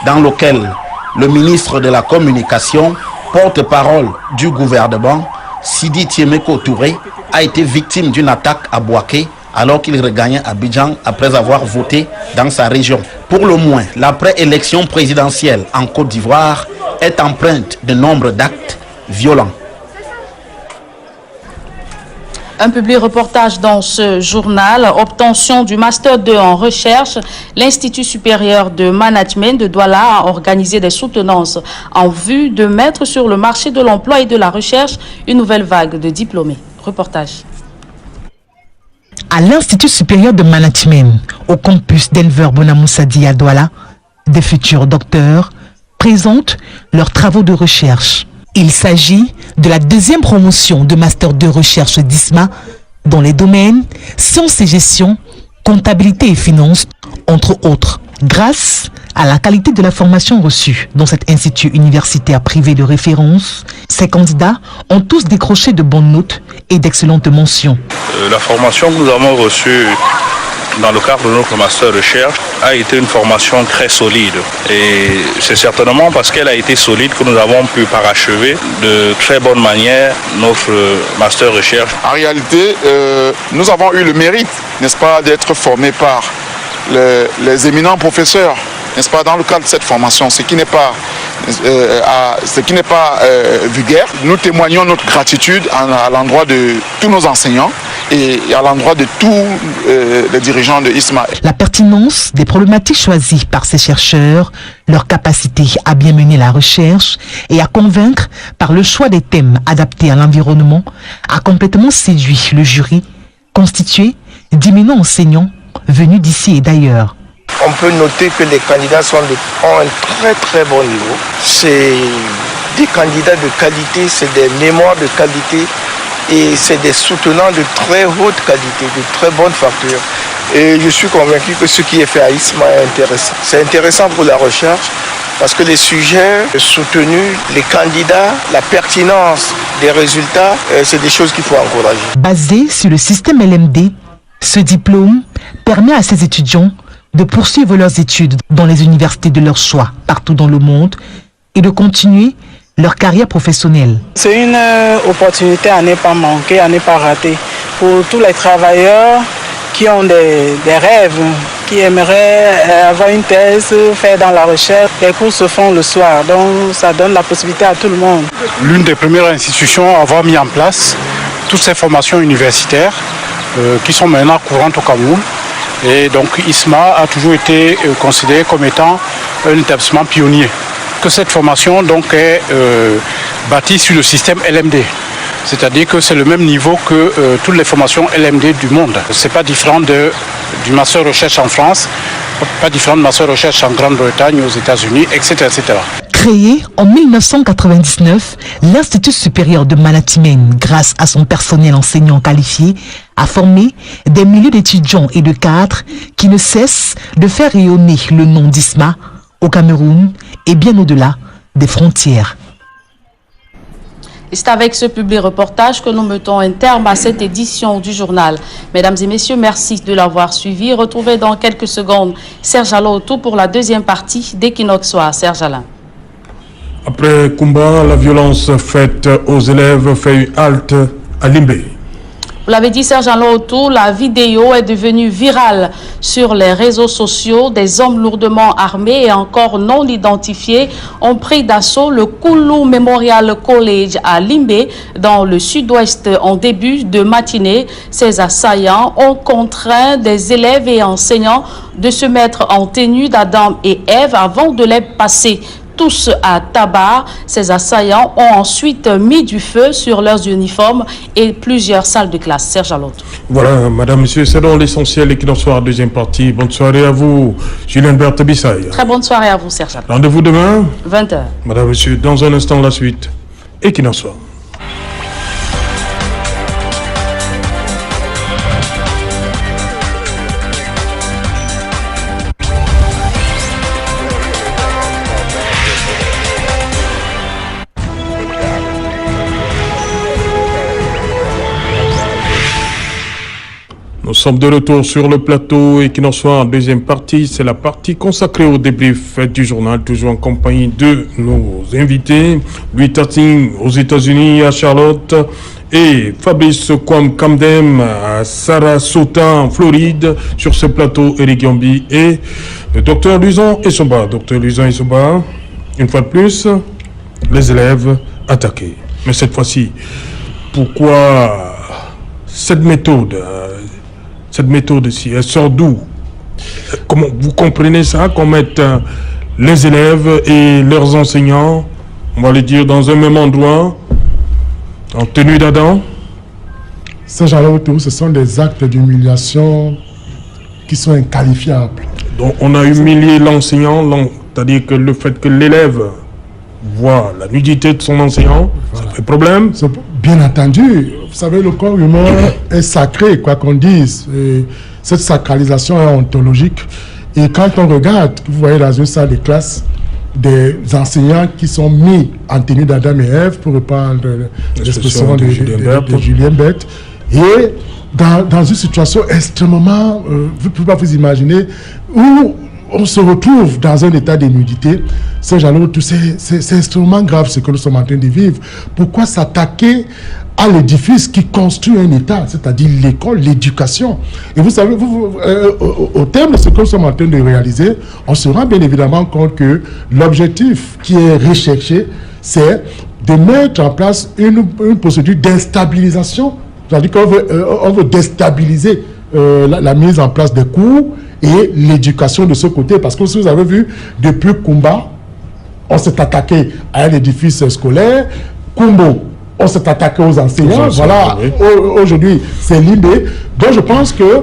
dans lequel le ministre de la Communication, porte-parole du gouvernement, Sidi Tiemeko Touré, a été victime d'une attaque à Bouaké alors qu'il regagnait Abidjan après avoir voté dans sa région. Pour le moins, la préélection présidentielle en Côte d'Ivoire est empreinte de nombre d'actes violents. Un public reportage dans ce journal. Obtention du Master 2 en recherche. L'Institut supérieur de management de Douala a organisé des soutenances en vue de mettre sur le marché de l'emploi et de la recherche une nouvelle vague de diplômés. Reportage. À l'Institut supérieur de management, au campus d'Enver Bonamoussadi à Douala, des futurs docteurs présentent leurs travaux de recherche. Il s'agit de la 2e promotion de Master 2 recherche d'ISMA dans les domaines sciences et gestion, comptabilité et finances, entre autres. Grâce à la qualité de la formation reçue dans cet institut universitaire privé de référence, ces candidats ont tous décroché de bonnes notes et d'excellentes mentions. La formation que nous avons reçue dans le cadre de notre master recherche a été une formation très solide. Et c'est certainement parce qu'elle a été solide que nous avons pu parachever de très bonne manière notre master recherche. En réalité, nous avons eu le mérite, n'est-ce pas, d'être formés par les éminents professeurs, n'est-ce pas, dans le cadre de cette formation, ce qui n'est pas vulgaire. Nous témoignons notre gratitude à l'endroit de tous nos enseignants et à l'endroit de tous les dirigeants de ISMA. La pertinence des problématiques choisies par ces chercheurs, leur capacité à bien mener la recherche et à convaincre par le choix des thèmes adaptés à l'environnement a complètement séduit le jury, constitué d'éminents enseignants venus d'ici et d'ailleurs. On peut noter que les candidats ont un très bon niveau. C'est des candidats de qualité, c'est des mémoires de qualité et c'est des soutenants de très haute qualité, de très bonne facture. Et je suis convaincu que ce qui est fait à ISMA est intéressant. C'est intéressant pour la recherche parce que les sujets soutenus, les candidats, la pertinence des résultats, c'est des choses qu'il faut encourager. Basé sur le système LMD, ce diplôme permet à ces étudiants de poursuivre leurs études dans les universités de leur choix partout dans le monde et de continuer leur carrière professionnelle. C'est une opportunité à ne pas manquer, à ne pas rater pour tous les travailleurs qui ont des rêves, qui aimeraient avoir une thèse, faire dans la recherche. Les cours se font le soir, donc ça donne la possibilité à tout le monde. L'une des premières institutions à avoir mis en place toutes ces formations universitaires qui sont maintenant courantes au Cameroun. Et donc ISMA a toujours été considéré comme étant un établissement pionnier. Que cette formation donc est bâtie sur le système LMD. C'est-à-dire que c'est le même niveau que toutes les formations LMD du monde. Ce n'est pas différent du master recherche en France, pas différent du master recherche en Grande-Bretagne, aux États-Unis, etc., etc. Créé en 1999, l'Institut supérieur de management, grâce à son personnel enseignant qualifié, a formé des milliers d'étudiants et de cadres qui ne cessent de faire rayonner le nom d'ISMA au Cameroun et bien au-delà des frontières. Et c'est avec ce public reportage que nous mettons un terme à cette édition du journal. Mesdames et messieurs, merci de l'avoir suivi. Retrouvez dans quelques secondes Serge Alain autour pour la 2e partie d'Equinox Soir. Serge Alain. Après Kumba, la violence faite aux élèves fait une halte à Limbé. Vous l'avez dit, Sergent Lotou, la vidéo est devenue virale sur les réseaux sociaux. Des hommes lourdement armés et encore non identifiés ont pris d'assaut le Koulou Memorial College à Limbé, dans le sud-ouest, en début de matinée. Ces assaillants ont contraint des élèves et enseignants de se mettre en tenue d'Adam et Ève avant de les passer tous à tabac. Ces assaillants ont ensuite mis du feu sur leurs uniformes et plusieurs salles de classe. Serge Alotte. Voilà, madame, monsieur, c'est dans l'essentiel et qui en soit deuxième partie. Bonne soirée à vous, Julien Berthe Bissaï. Très bonne soirée à vous, Serge Alotte. Rendez-vous demain, 20h. Madame, monsieur, dans un instant la suite et qui en soit. Nous sommes de retour sur le plateau et qu'il en soit en deuxième partie. C'est la partie consacrée au débrief du journal, toujours en compagnie de nos invités. Louis Tating aux États-Unis, à Charlotte, et Fabrice Kwam Kamdem à Sarasota, en Floride. Sur ce plateau, Eric Yambi et le docteur Luisan Essoba. Docteur Luisan Essoba, une fois de plus, les élèves attaqués. Mais cette fois-ci, pourquoi cette méthode ici, elle sort d'où? Comment vous comprenez ça, qu'on mette les élèves et leurs enseignants, on va les dire, dans un même endroit, en tenue d'Adam? Saint-Jean-Lotou, ce sont des actes d'humiliation qui sont inqualifiables. Donc on a humilié l'enseignant, c'est-à-dire que le fait que l'élève voit la nudité de son enseignant, voilà, ça fait problème? Bien entendu, vous savez, le corps humain est sacré, quoi qu'on dise. Et cette sacralisation est ontologique. Et quand on regarde, vous voyez dans une salle de classe, des enseignants qui sont mis en tenue d'Adam et Ève, pour reprendre l'expression de Julien Berthe, et dans une situation extrêmement, vous ne pouvez pas vous imaginer, où on se retrouve dans un état de nudité. C'est extrêmement grave ce que nous sommes en train de vivre. Pourquoi s'attaquer à l'édifice qui construit un État, c'est-à-dire l'école, l'éducation? Et vous savez, au terme de ce que nous sommes en train de réaliser, on se rend bien évidemment compte que l'objectif qui est recherché, c'est de mettre en place une procédure d'instabilisation. C'est-à-dire qu'on veut déstabiliser la mise en place des cours et l'éducation de ce côté. Parce que si vous avez vu, depuis Kumba, on s'est attaqué à un édifice scolaire. Kumbo, on s'est attaqué aux enseignants. Voilà, oui. Aujourd'hui, c'est Limbé. Donc je pense que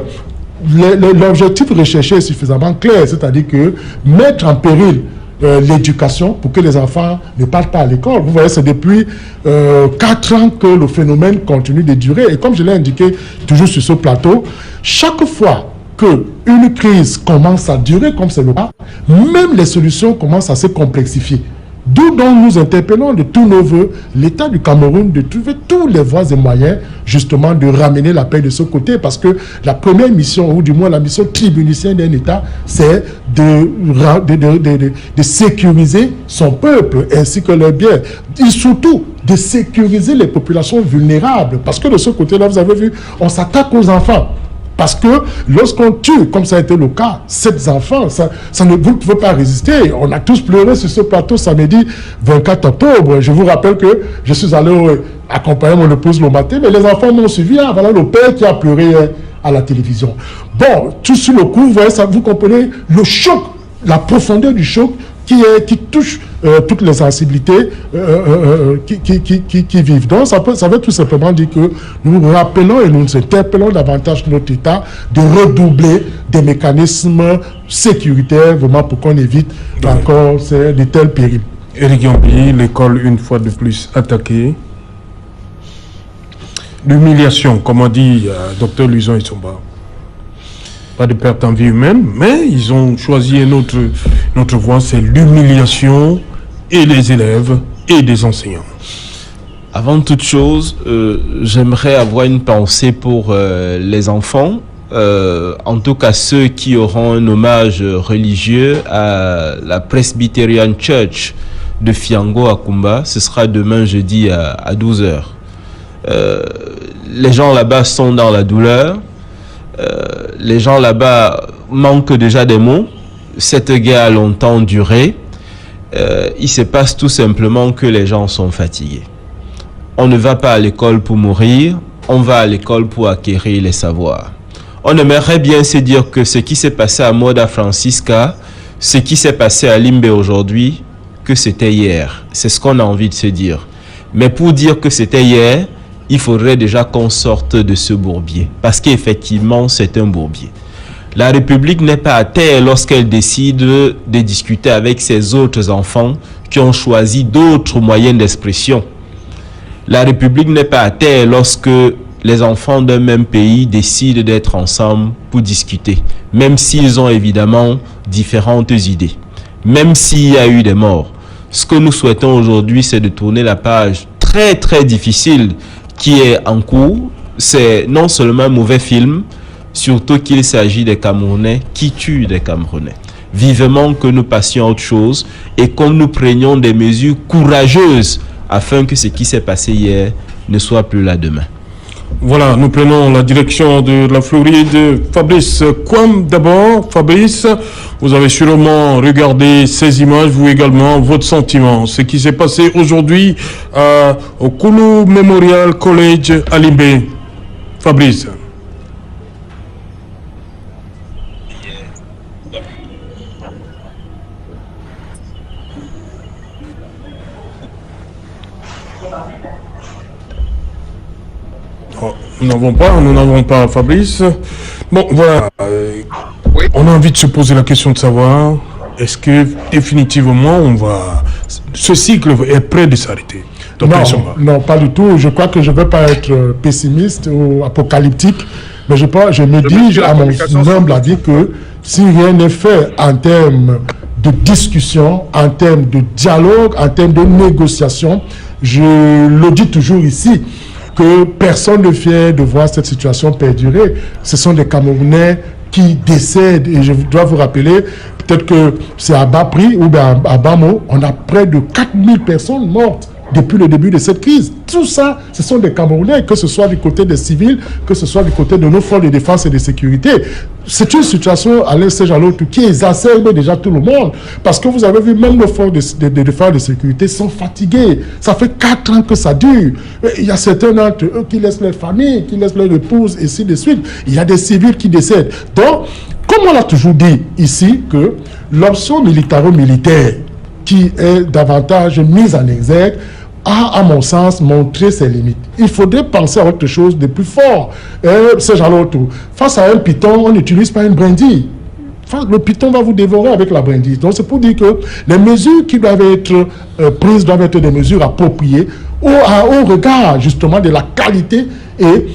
l'objectif recherché est suffisamment clair. C'est-à-dire que mettre en péril l'éducation pour que les enfants ne partent pas à l'école. Vous voyez, c'est depuis 4 ans que le phénomène continue de durer. Et comme je l'ai indiqué toujours sur ce plateau, chaque fois qu'une crise commence à durer, comme c'est le cas, même les solutions commencent à se complexifier. D'où donc nous interpellons de tous nos voeux l'État du Cameroun de trouver tous les voies et moyens justement de ramener la paix de ce côté, parce que la première mission, ou du moins la mission tribunicienne d'un État, c'est de sécuriser son peuple ainsi que leurs biens, et surtout de sécuriser les populations vulnérables, parce que de ce côté-là, vous avez vu, on s'attaque aux enfants. Parce que lorsqu'on tue, comme ça a été le cas, 7 enfants, vous ne pouvez pas résister. On a tous pleuré sur ce plateau samedi 24 octobre. Je vous rappelle que je suis allé accompagner mon épouse le matin, mais les enfants m'ont suivi. Ah, voilà le père qui a pleuré à la télévision. Bon, tout sur le coup, vous voyez, ça, vous comprenez le choc, la profondeur du choc qui touche toutes les sensibilités qui vivent. Donc, ça veut tout simplement dire que nous rappelons et nous interpellons davantage notre État de redoubler des mécanismes sécuritaires, vraiment pour qu'on évite encore de tels périls. Eric Yambi, l'école une fois de plus attaquée. L'humiliation, comme on dit Dr Luisan Essoba. Pas de perte en vie humaine, mais ils ont choisi notre voie, c'est l'humiliation et des élèves et des enseignants. Avant toute chose, j'aimerais avoir une pensée pour les enfants, en tout cas ceux qui auront un hommage religieux à la Presbyterian Church de Fiango à Kumba. Ce sera demain jeudi à 12h. les gens là-bas sont dans la douleur. Les gens là-bas manquent déjà des mots. Cette guerre a longtemps duré. Il se passe tout simplement que les gens sont fatigués. On ne va pas à l'école pour mourir, on va à l'école pour acquérir les savoirs. On aimerait bien se dire que ce qui s'est passé à Moda Francisca, ce qui s'est passé à Limbe aujourd'hui, que c'était hier. C'est ce qu'on a envie de se dire. Mais pour dire que c'était hier, il faudrait déjà qu'on sorte de ce bourbier. Parce qu'effectivement, c'est un bourbier. La République n'est pas à terre lorsqu'elle décide de discuter avec ses autres enfants qui ont choisi d'autres moyens d'expression. La République n'est pas à terre lorsque les enfants d'un même pays décident d'être ensemble pour discuter, même s'ils ont évidemment différentes idées, même s'il y a eu des morts. Ce que nous souhaitons aujourd'hui, c'est de tourner la page très très difficile qui est en cours. C'est non seulement un mauvais film, surtout qu'il s'agit des Camerounais qui tuent des Camerounais. Vivement que nous passions à autre chose et que nous prenions des mesures courageuses afin que ce qui s'est passé hier ne soit plus là demain. Voilà, nous prenons la direction de la Floride. Fabrice Kwam d'abord. Fabrice, vous avez sûrement regardé ces images, vous également, votre sentiment. Ce qui s'est passé aujourd'hui au Koulou Memorial College à Limbe. Fabrice. Nous n'avons pas Fabrice. Bon, voilà. On a envie de se poser la question de savoir, est-ce que définitivement ce cycle est prêt de s'arrêter? Non, pas du tout. Je crois que je ne veux pas être pessimiste ou apocalyptique, mais je me dis, à mon humble avis, que si rien n'est fait en termes de discussion, en termes de dialogue, en termes de négociation, je le dis toujours ici, que personne ne fait de voir cette situation perdurer. Ce sont des Camerounais qui décèdent. Et je dois vous rappeler, peut-être que c'est à bas prix ou bien à bas mot, on a près de 4000 personnes mortes depuis le début de cette crise. Tout ça, ce sont des Camerounais, que ce soit du côté des civils, que ce soit du côté de nos forces de défense et de sécurité. C'est une situation à l'est à l'autre qui exacerbe déjà tout le monde. Parce que vous avez vu, même nos forces de défense et de sécurité sont fatiguées. Ça fait 4 ans que ça dure. Il y a certains d'entre eux qui laissent leur famille, qui laissent leur épouse, et ainsi de suite. Il y a des civils qui décèdent. Donc, comme on l'a toujours dit ici, que l'option militaro-militaire qui est davantage mise en exergue a, à mon sens, montré ses limites. Il faudrait penser à autre chose de plus fort. Face à un python, on n'utilise pas une brindille. Le python va vous dévorer avec la brindille. Donc c'est pour dire que les mesures qui doivent être prises doivent être des mesures appropriées au regard justement de la qualité et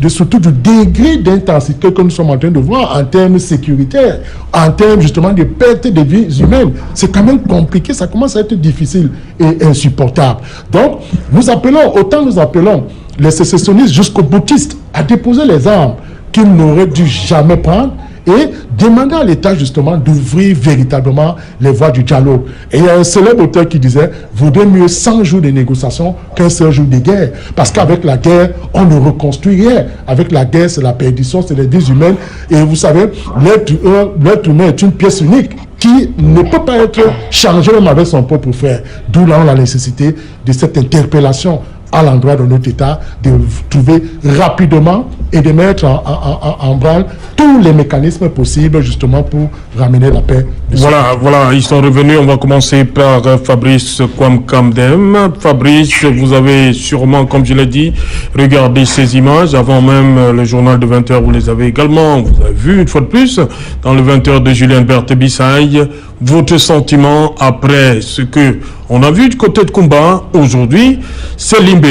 surtout du degré d'intensité que nous sommes en train de voir en termes sécuritaires, en termes justement de perte de vies humaines. C'est quand même compliqué, ça commence à être difficile et insupportable. Donc nous appelons les sécessionnistes jusqu'aux boutistes à déposer les armes qu'ils n'auraient dû jamais prendre et demander à l'État justement d'ouvrir véritablement les voies du dialogue. Et il y a un célèbre auteur qui disait « Vaudrait mieux 100 jours de négociation qu'un seul jour de guerre ». Parce qu'avec la guerre, on ne reconstruit rien. Avec la guerre, c'est la perdition, c'est les vies humaines. Et vous savez, l'être humain est une pièce unique qui ne peut pas être changée même avec son propre frère. D'où là la nécessité de cette interpellation à l'endroit de notre État, de trouver rapidement et de mettre en branle tous les mécanismes possibles justement pour ramener la paix. Voilà, ils sont revenus. On va commencer par Fabrice Kwam Kamdem. Fabrice, vous avez sûrement, comme je l'ai dit, regardé ces images avant même le journal de 20h. Vous les avez également, vous avez vu une fois de plus, dans le 20h de Julien Berthe Bissaï. Votre sentiment après ce que on a vu du côté de Kumba aujourd'hui, c'est Limbe.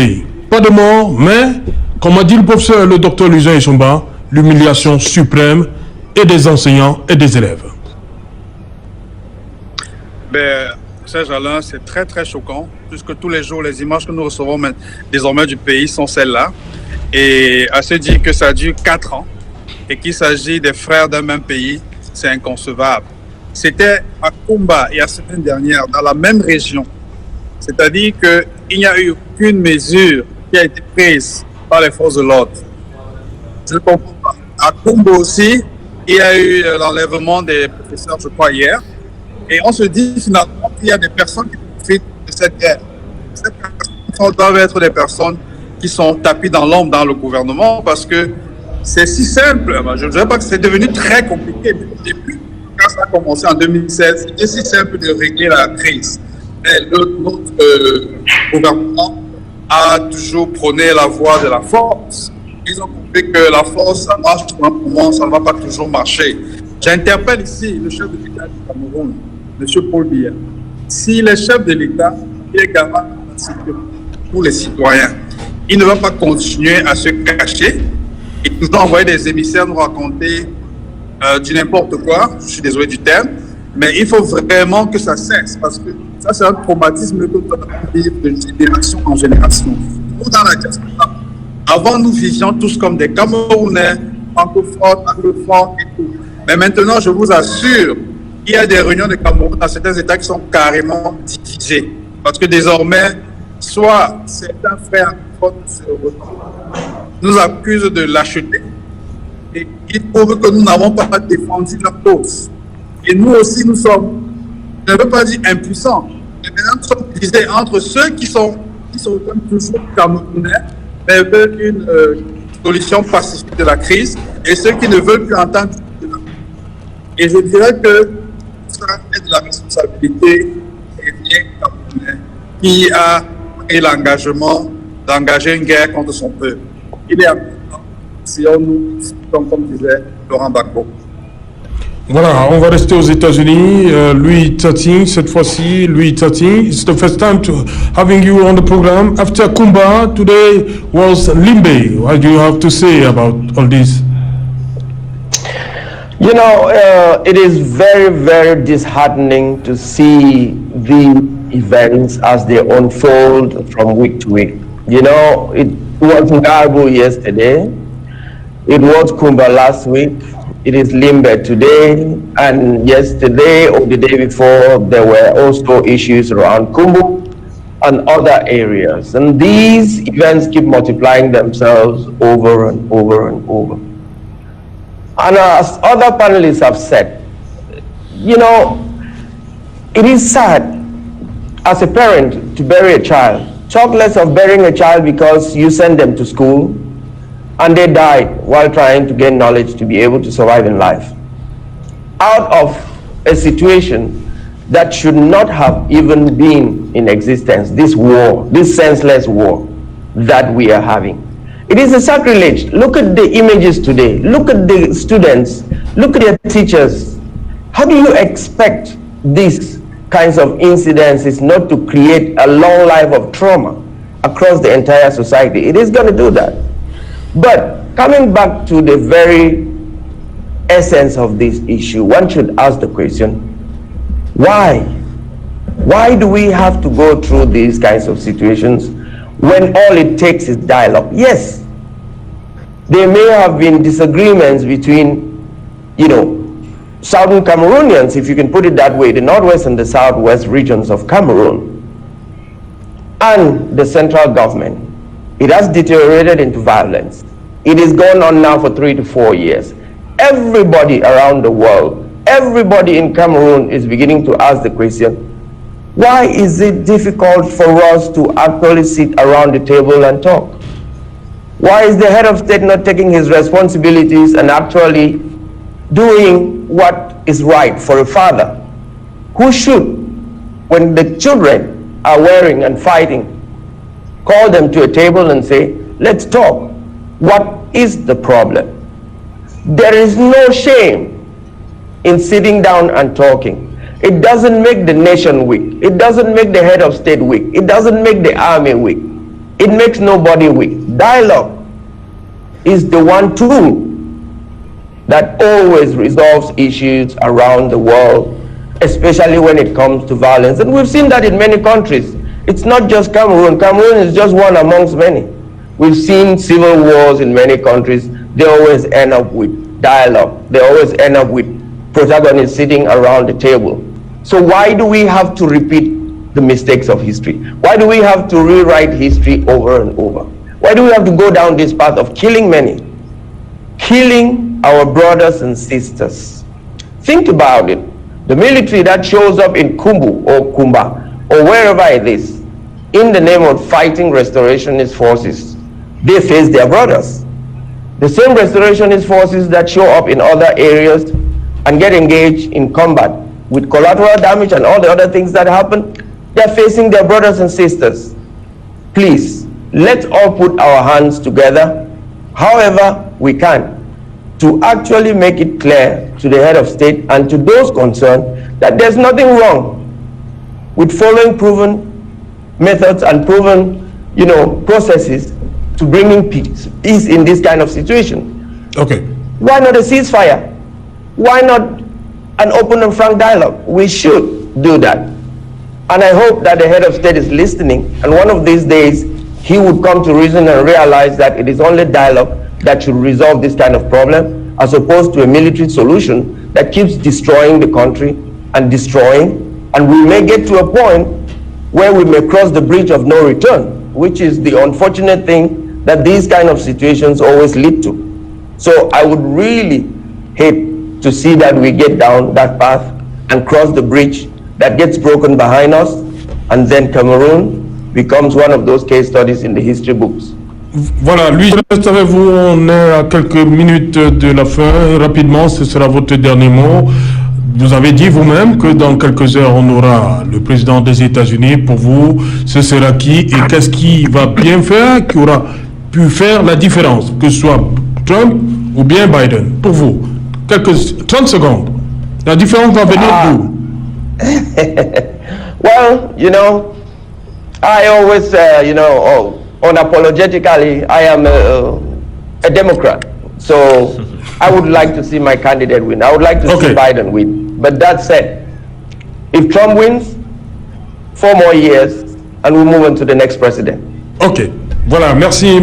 Pas de mort, mais, comme a dit le professeur, le docteur Luzin Echomba, l'humiliation suprême et des enseignants et des élèves. Serge Alain, c'est très très choquant, puisque tous les jours, les images que nous recevons désormais du pays sont celles-là. Et à se dire que ça dure 4 ans et qu'il s'agit des frères d'un même pays, c'est inconcevable. C'était à Kumba il y a la semaine dernière, dans la même région. C'est-à-dire qu'il n'y a eu aucune mesure qui a été prise par les forces de l'ordre. Je ne comprends pas. À Kumbo aussi, il y a eu l'enlèvement des professeurs, je crois, hier. Et on se dit finalement qu'il y a des personnes qui profitent de cette guerre. Ces personnes doivent être des personnes qui sont tapées dans l'ombre dans le gouvernement parce que c'est si simple. Je ne dirais pas que c'est devenu très compliqué, mais au début, quand ça a commencé en 2016, c'était si simple de régler la crise. Mais notre gouvernement a toujours prôné la voie de la force. Ils ont compris que la force, ça marche pour un moment, ça ne va pas toujours marcher. J'interpelle ici le chef de l'État du Cameroun, M. Paul Biya. S'il est chef de l'État, il est garant de la sécurité pour les citoyens. Il ne va pas continuer à se cacher et toujours envoyer des émissaires nous raconter du n'importe quoi, je suis désolé du terme, mais il faut vraiment que ça cesse parce que ça c'est un traumatisme que nous avons vivre de génération en génération. Nous dans la diaspora, avant nous vivions tous comme des Camerounais, francophones, anglophones et tout. Mais maintenant je vous assure, il y a des réunions de Cameroun dans certains États qui sont carrément divisés. Parce que désormais, soit certains frères nous accusent de lâcheté et ils trouvent que nous n'avons pas défendu la cause. Et nous aussi, nous sommes, je ne veux pas dire impuissants, mais maintenant nous sommes divisés entre ceux qui sont toujours camerounais, mais veulent une solution pacifique de la crise et ceux qui ne veulent plus entendre de la crise. Et je dirais que ça est de la responsabilité des Camerounais qui a pris l'engagement d'engager une guerre contre son peuple. Il est important, si on nous, comme disait Laurent Gbagbo. Voilà, on va rester aux États-Unis. Louis Tating, cette fois-ci, Louis Tating, it's the first time to having you on the program. After Kumba, today was Limbe. What do you have to say about all this? You know, it is very, very disheartening to see the events as they unfold from week to week. You know, it was Ngarbo yesterday, it was Kumba last week, it is Limbe today, and yesterday or the day before there were also issues around Kumbu and other areas. And these events keep multiplying themselves over and over and over. And as other panelists have said, you know, it is sad as a parent to bury a child. Talk less of burying a child because you send them to school and they died while trying to gain knowledge to be able to survive in life. Out of a situation that should not have even been in existence, this war, this senseless war that we are having. It is a sacrilege. Look at the images today. Look at the students. Look at their teachers. How do you expect these kinds of incidences not to create a long life of trauma across the entire society? It is going to do that. But coming back to the very essence of this issue, one should ask the question, why? Why do we have to go through these kinds of situations when all it takes is dialogue? Yes, there may have been disagreements between, you know, Southern Cameroonians, if you can put it that way, the northwest and the southwest regions of Cameroon, and the central government. It has deteriorated into violence. It is going on now for 3 to 4 years. Everybody around the world, everybody in Cameroon is beginning to ask the question, why is it difficult for us to actually sit around the table and talk? Why is the head of state not taking his responsibilities and actually doing what is right for a father who should, when the children are wearing and fighting, call them to a table and say, let's talk. What is the problem? There is no shame in sitting down and talking. It doesn't make the nation weak. It doesn't make the head of state weak. It doesn't make the army weak. It makes nobody weak. Dialogue is the one tool that always resolves issues around the world, especially when it comes to violence. And we've seen that in many countries. It's not just Cameroon. Cameroon is just one amongst many. We've seen civil wars in many countries. They always end up with dialogue. They always end up with protagonists sitting around the table. So why do we have to repeat the mistakes of history? Why do we have to rewrite history over and over? Why do we have to go down this path of killing many? Killing our brothers and sisters. Think about it. The military that shows up in Kumbu or Kumba or wherever it is, in the name of fighting restorationist forces, they face their brothers. The same restorationist forces that show up in other areas and get engaged in combat with collateral damage and all the other things that happen, they're facing their brothers and sisters. Please, let's all put our hands together, however we can, to actually make it clear to the head of state and to those concerned that there's nothing wrong with following proven methods and proven, processes to bringing peace in this kind of situation. Okay. Why not a ceasefire? Why not an open and frank dialogue? We should do that. And I hope that the head of state is listening, and one of these days he would come to reason and realize that it is only dialogue that should resolve this kind of problem, as opposed to a military solution that keeps destroying the country and destroying. And we may get to a point where we may cross the bridge of no return, which is the unfortunate thing that these kind of situations always lead to. So I would really hate to see that we get down that path and cross the bridge that gets broken behind us, and then Cameroon becomes one of those case studies in the history books. Voilà, lui, je reste avec vous, on est à quelques minutes de la fin. Rapidement, ce sera votre dernier mot. Vous avez dit vous-même que dans quelques heures, on aura le président des États-Unis. Pour vous, ce sera qui et qu'est-ce qui va bien faire, qui aura pu faire la différence, que ce soit Trump ou bien Biden? Pour vous, 30 secondes. La différence va venir d'où? Well, I always, unapologetically, I am a Democrat. So I would like to see my candidate win. I would like to see Biden win. But that said, if Trump wins, 4 more years, and we move on to the next president. Ok. Voilà, merci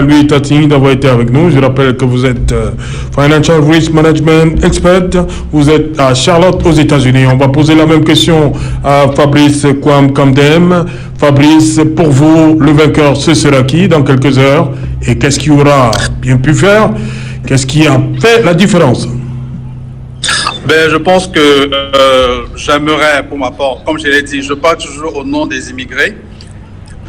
Louis Tating d'avoir été avec nous. Je rappelle que vous êtes Financial Risk Management Expert. Vous êtes à Charlotte aux États-Unis. On va poser la même question à Fabrice Kwame-Kamdem. Fabrice, pour vous, le vainqueur, ce sera qui dans quelques heures? Et qu'est-ce qu'il aura bien pu faire? Qu'est-ce qui a fait la différence? Je pense que j'aimerais, pour ma part, comme je l'ai dit, je parle toujours au nom des immigrés.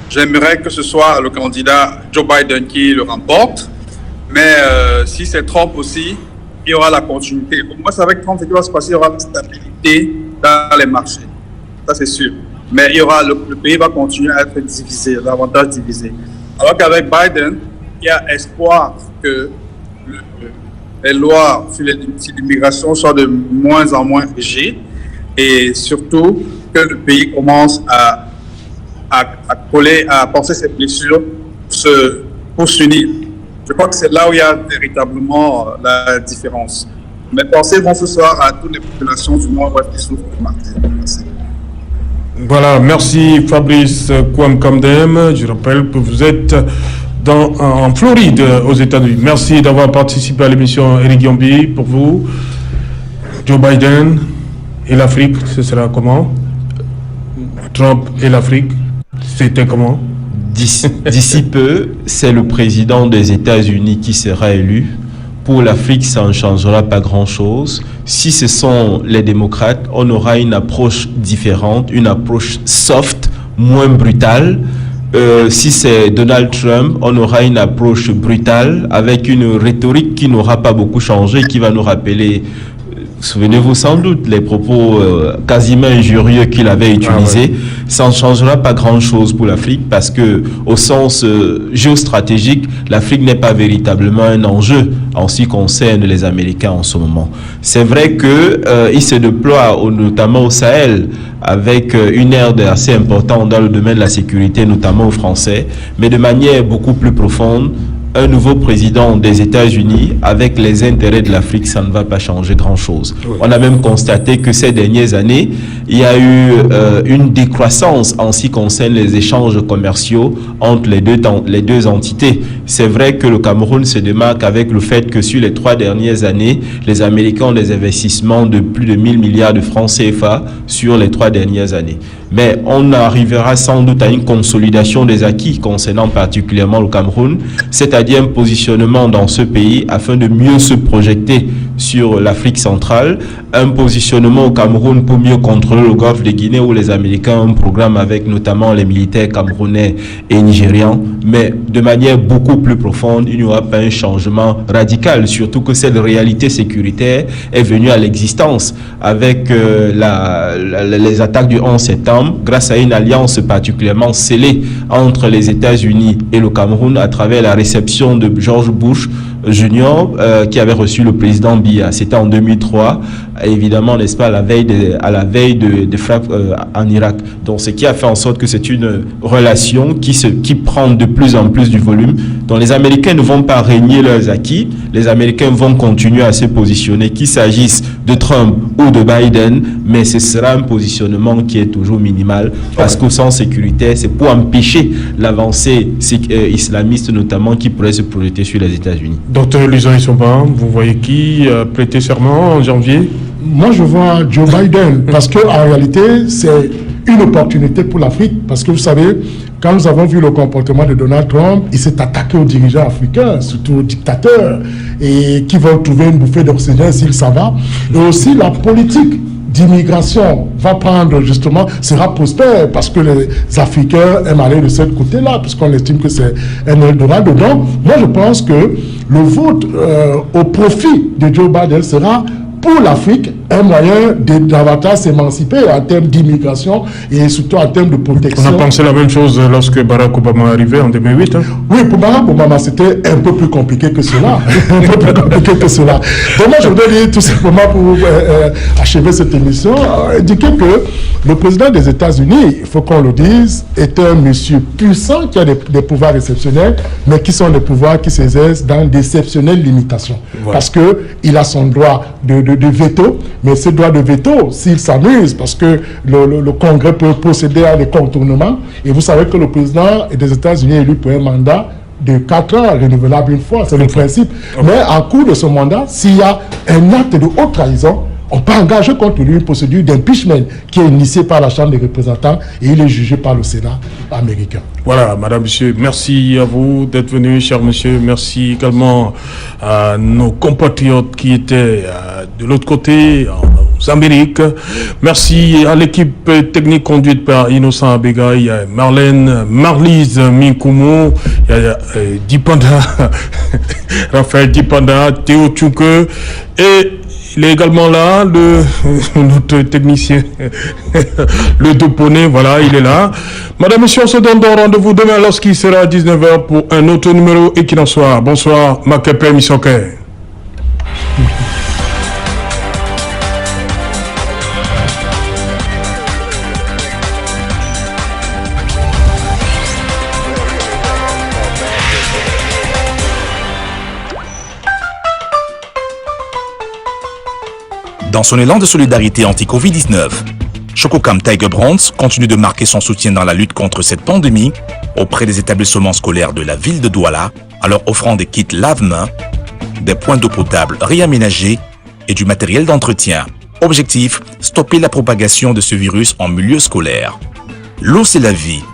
J'aimerais que ce soit le candidat Joe Biden qui le remporte, mais si c'est Trump aussi, il y aura la continuité. Pour moi, c'est avec Trump ce qui va se passer, il y aura la stabilité dans les marchés, ça c'est sûr. Mais le pays va continuer à être divisé, davantage divisé. Alors qu'avec Biden, il y a espoir que les lois sur l'immigration soient de moins en moins rigides et surtout que le pays commence à penser ses blessures pour s'unir. Je crois que c'est là où il y a véritablement la différence. Mes pensées vont ce soir à toutes les populations du Nord-Ouest qui souffrent de martyrs. Merci. Voilà, merci Fabrice Kwame-Kamdem. Je rappelle que vous êtes en Floride, aux États-Unis. Merci d'avoir participé à l'émission Eric Yombi. Pour vous, Joe Biden et l'Afrique, ce sera comment? Trump et l'Afrique, c'était comment? D'ici peu, c'est le président des États-Unis qui sera élu. Pour l'Afrique, ça ne changera pas grand-chose. Si ce sont les démocrates, on aura une approche différente, une approche soft, moins brutale. Si c'est Donald Trump, on aura une approche brutale avec une rhétorique qui n'aura pas beaucoup changé, qui va nous rappeler, souvenez-vous sans doute, les propos quasiment injurieux qu'il avait utilisés. Ça ne changera pas grand-chose pour l'Afrique parce que, au sens géostratégique, l'Afrique n'est pas véritablement un enjeu en ce qui concerne les Américains en ce moment. C'est vrai qu'il se déploie notamment au Sahel avec une aire assez importante dans le domaine de la sécurité, notamment aux Français, mais de manière beaucoup plus profonde. Un nouveau président des États-Unis avec les intérêts de l'Afrique, ça ne va pas changer grand-chose. Oui. On a même constaté que ces dernières années, il y a eu une décroissance en ce qui concerne les échanges commerciaux entre les deux entités. C'est vrai que le Cameroun se démarque avec le fait que sur les 3 dernières années, les Américains ont des investissements de plus de 1000 milliards de francs CFA sur les 3 dernières années. mais on arrivera sans doute à une consolidation des acquis concernant particulièrement le Cameroun, c'est-à-dire un positionnement dans ce pays afin de mieux se projeter sur l'Afrique centrale, un positionnement au Cameroun pour mieux contrôler le golfe de Guinée où les Américains ont un programme avec notamment les militaires camerounais et nigérians, mais de manière beaucoup plus profonde, il n'y aura pas un changement radical, surtout que cette réalité sécuritaire est venue à l'existence avec les attaques du 11 septembre grâce à une alliance particulièrement scellée entre les États-Unis et le Cameroun à travers la réception de George Bush Junior qui avait reçu le président Biya. C'était en 2003, évidemment, n'est-ce pas, à la veille de frappes en Irak. Donc, ce qui a fait en sorte que c'est une relation qui prend de plus en plus du volume. Donc, les Américains ne vont pas régner leurs acquis. Les Américains vont continuer à se positionner, qu'il s'agisse de Trump ou de Biden, mais ce sera un positionnement qui est toujours minimal parce qu'au sens sécuritaire, c'est pour empêcher l'avancée islamiste, notamment, qui pourrait se projeter sur les États-Unis. Docteur Luzon Issoba, vous voyez qui prêter serment en janvier? Moi, je vois Joe Biden parce qu'en réalité, c'est une opportunité pour l'Afrique. Parce que vous savez, quand nous avons vu le comportement de Donald Trump, il s'est attaqué aux dirigeants africains, surtout aux dictateurs, et qui veulent trouver une bouffée d'oxygène s'il s'en va. Et aussi la politique d'immigration va prendre justement, sera prospère parce que les Africains aiment aller de ce côté-là, puisqu'on estime que c'est un Eldorado. Donc, moi je pense que le vote au profit de Joe Biden sera pour l'Afrique un moyen de davantage s'émanciper en termes d'immigration et surtout en termes de protection. On a pensé la même chose lorsque Barack Obama est arrivé en 2008. Hein? Oui, pour Barack Obama, c'était un peu plus compliqué que cela. Un peu plus compliqué que cela. Donc moi, je voudrais dire tout simplement pour achever cette émission, indiquer que le président des États-Unis, il faut qu'on le dise, est un monsieur puissant qui a des pouvoirs exceptionnels, mais qui sont des pouvoirs qui s'exercent dans d'exceptionnelles limitations. Ouais. Parce qu'il a son droit de veto, mais ce droit de veto, s'il s'amuse, parce que le Congrès peut procéder à des contournements, et vous savez que le président des États-Unis est élu pour un mandat de 4 ans, renouvelable une fois, c'est le principe. Okay. Mais en cours de ce mandat, s'il y a un acte de haute trahison, on peut engager contre lui une procédure d'impeachment qui est initiée par la Chambre des représentants et il est jugé par le Sénat américain. Voilà, madame, monsieur, merci à vous d'être venu, cher monsieur. Merci également à nos compatriotes qui étaient de l'autre côté, aux Amériques. Merci à l'équipe technique conduite par Innocent Abega, il y a Marlise Minkoumou, il y a Dipanda, Raphaël Dipanda, Théo Tchouke et il est également là, notre technicien, le Doponé, voilà, il est là. Madame, monsieur, on se donne rendez-vous demain lorsqu'il sera 19h pour un autre numéro et qu'il en soit. Bonsoir, Makepe Missoke. Dans son élan de solidarité anti-Covid-19, Chococam Tiger Brands continue de marquer son soutien dans la lutte contre cette pandémie auprès des établissements scolaires de la ville de Douala en leur offrant des kits lave-mains, des points d'eau potable réaménagés et du matériel d'entretien. Objectif, stopper la propagation de ce virus en milieu scolaire. L'eau, c'est la vie.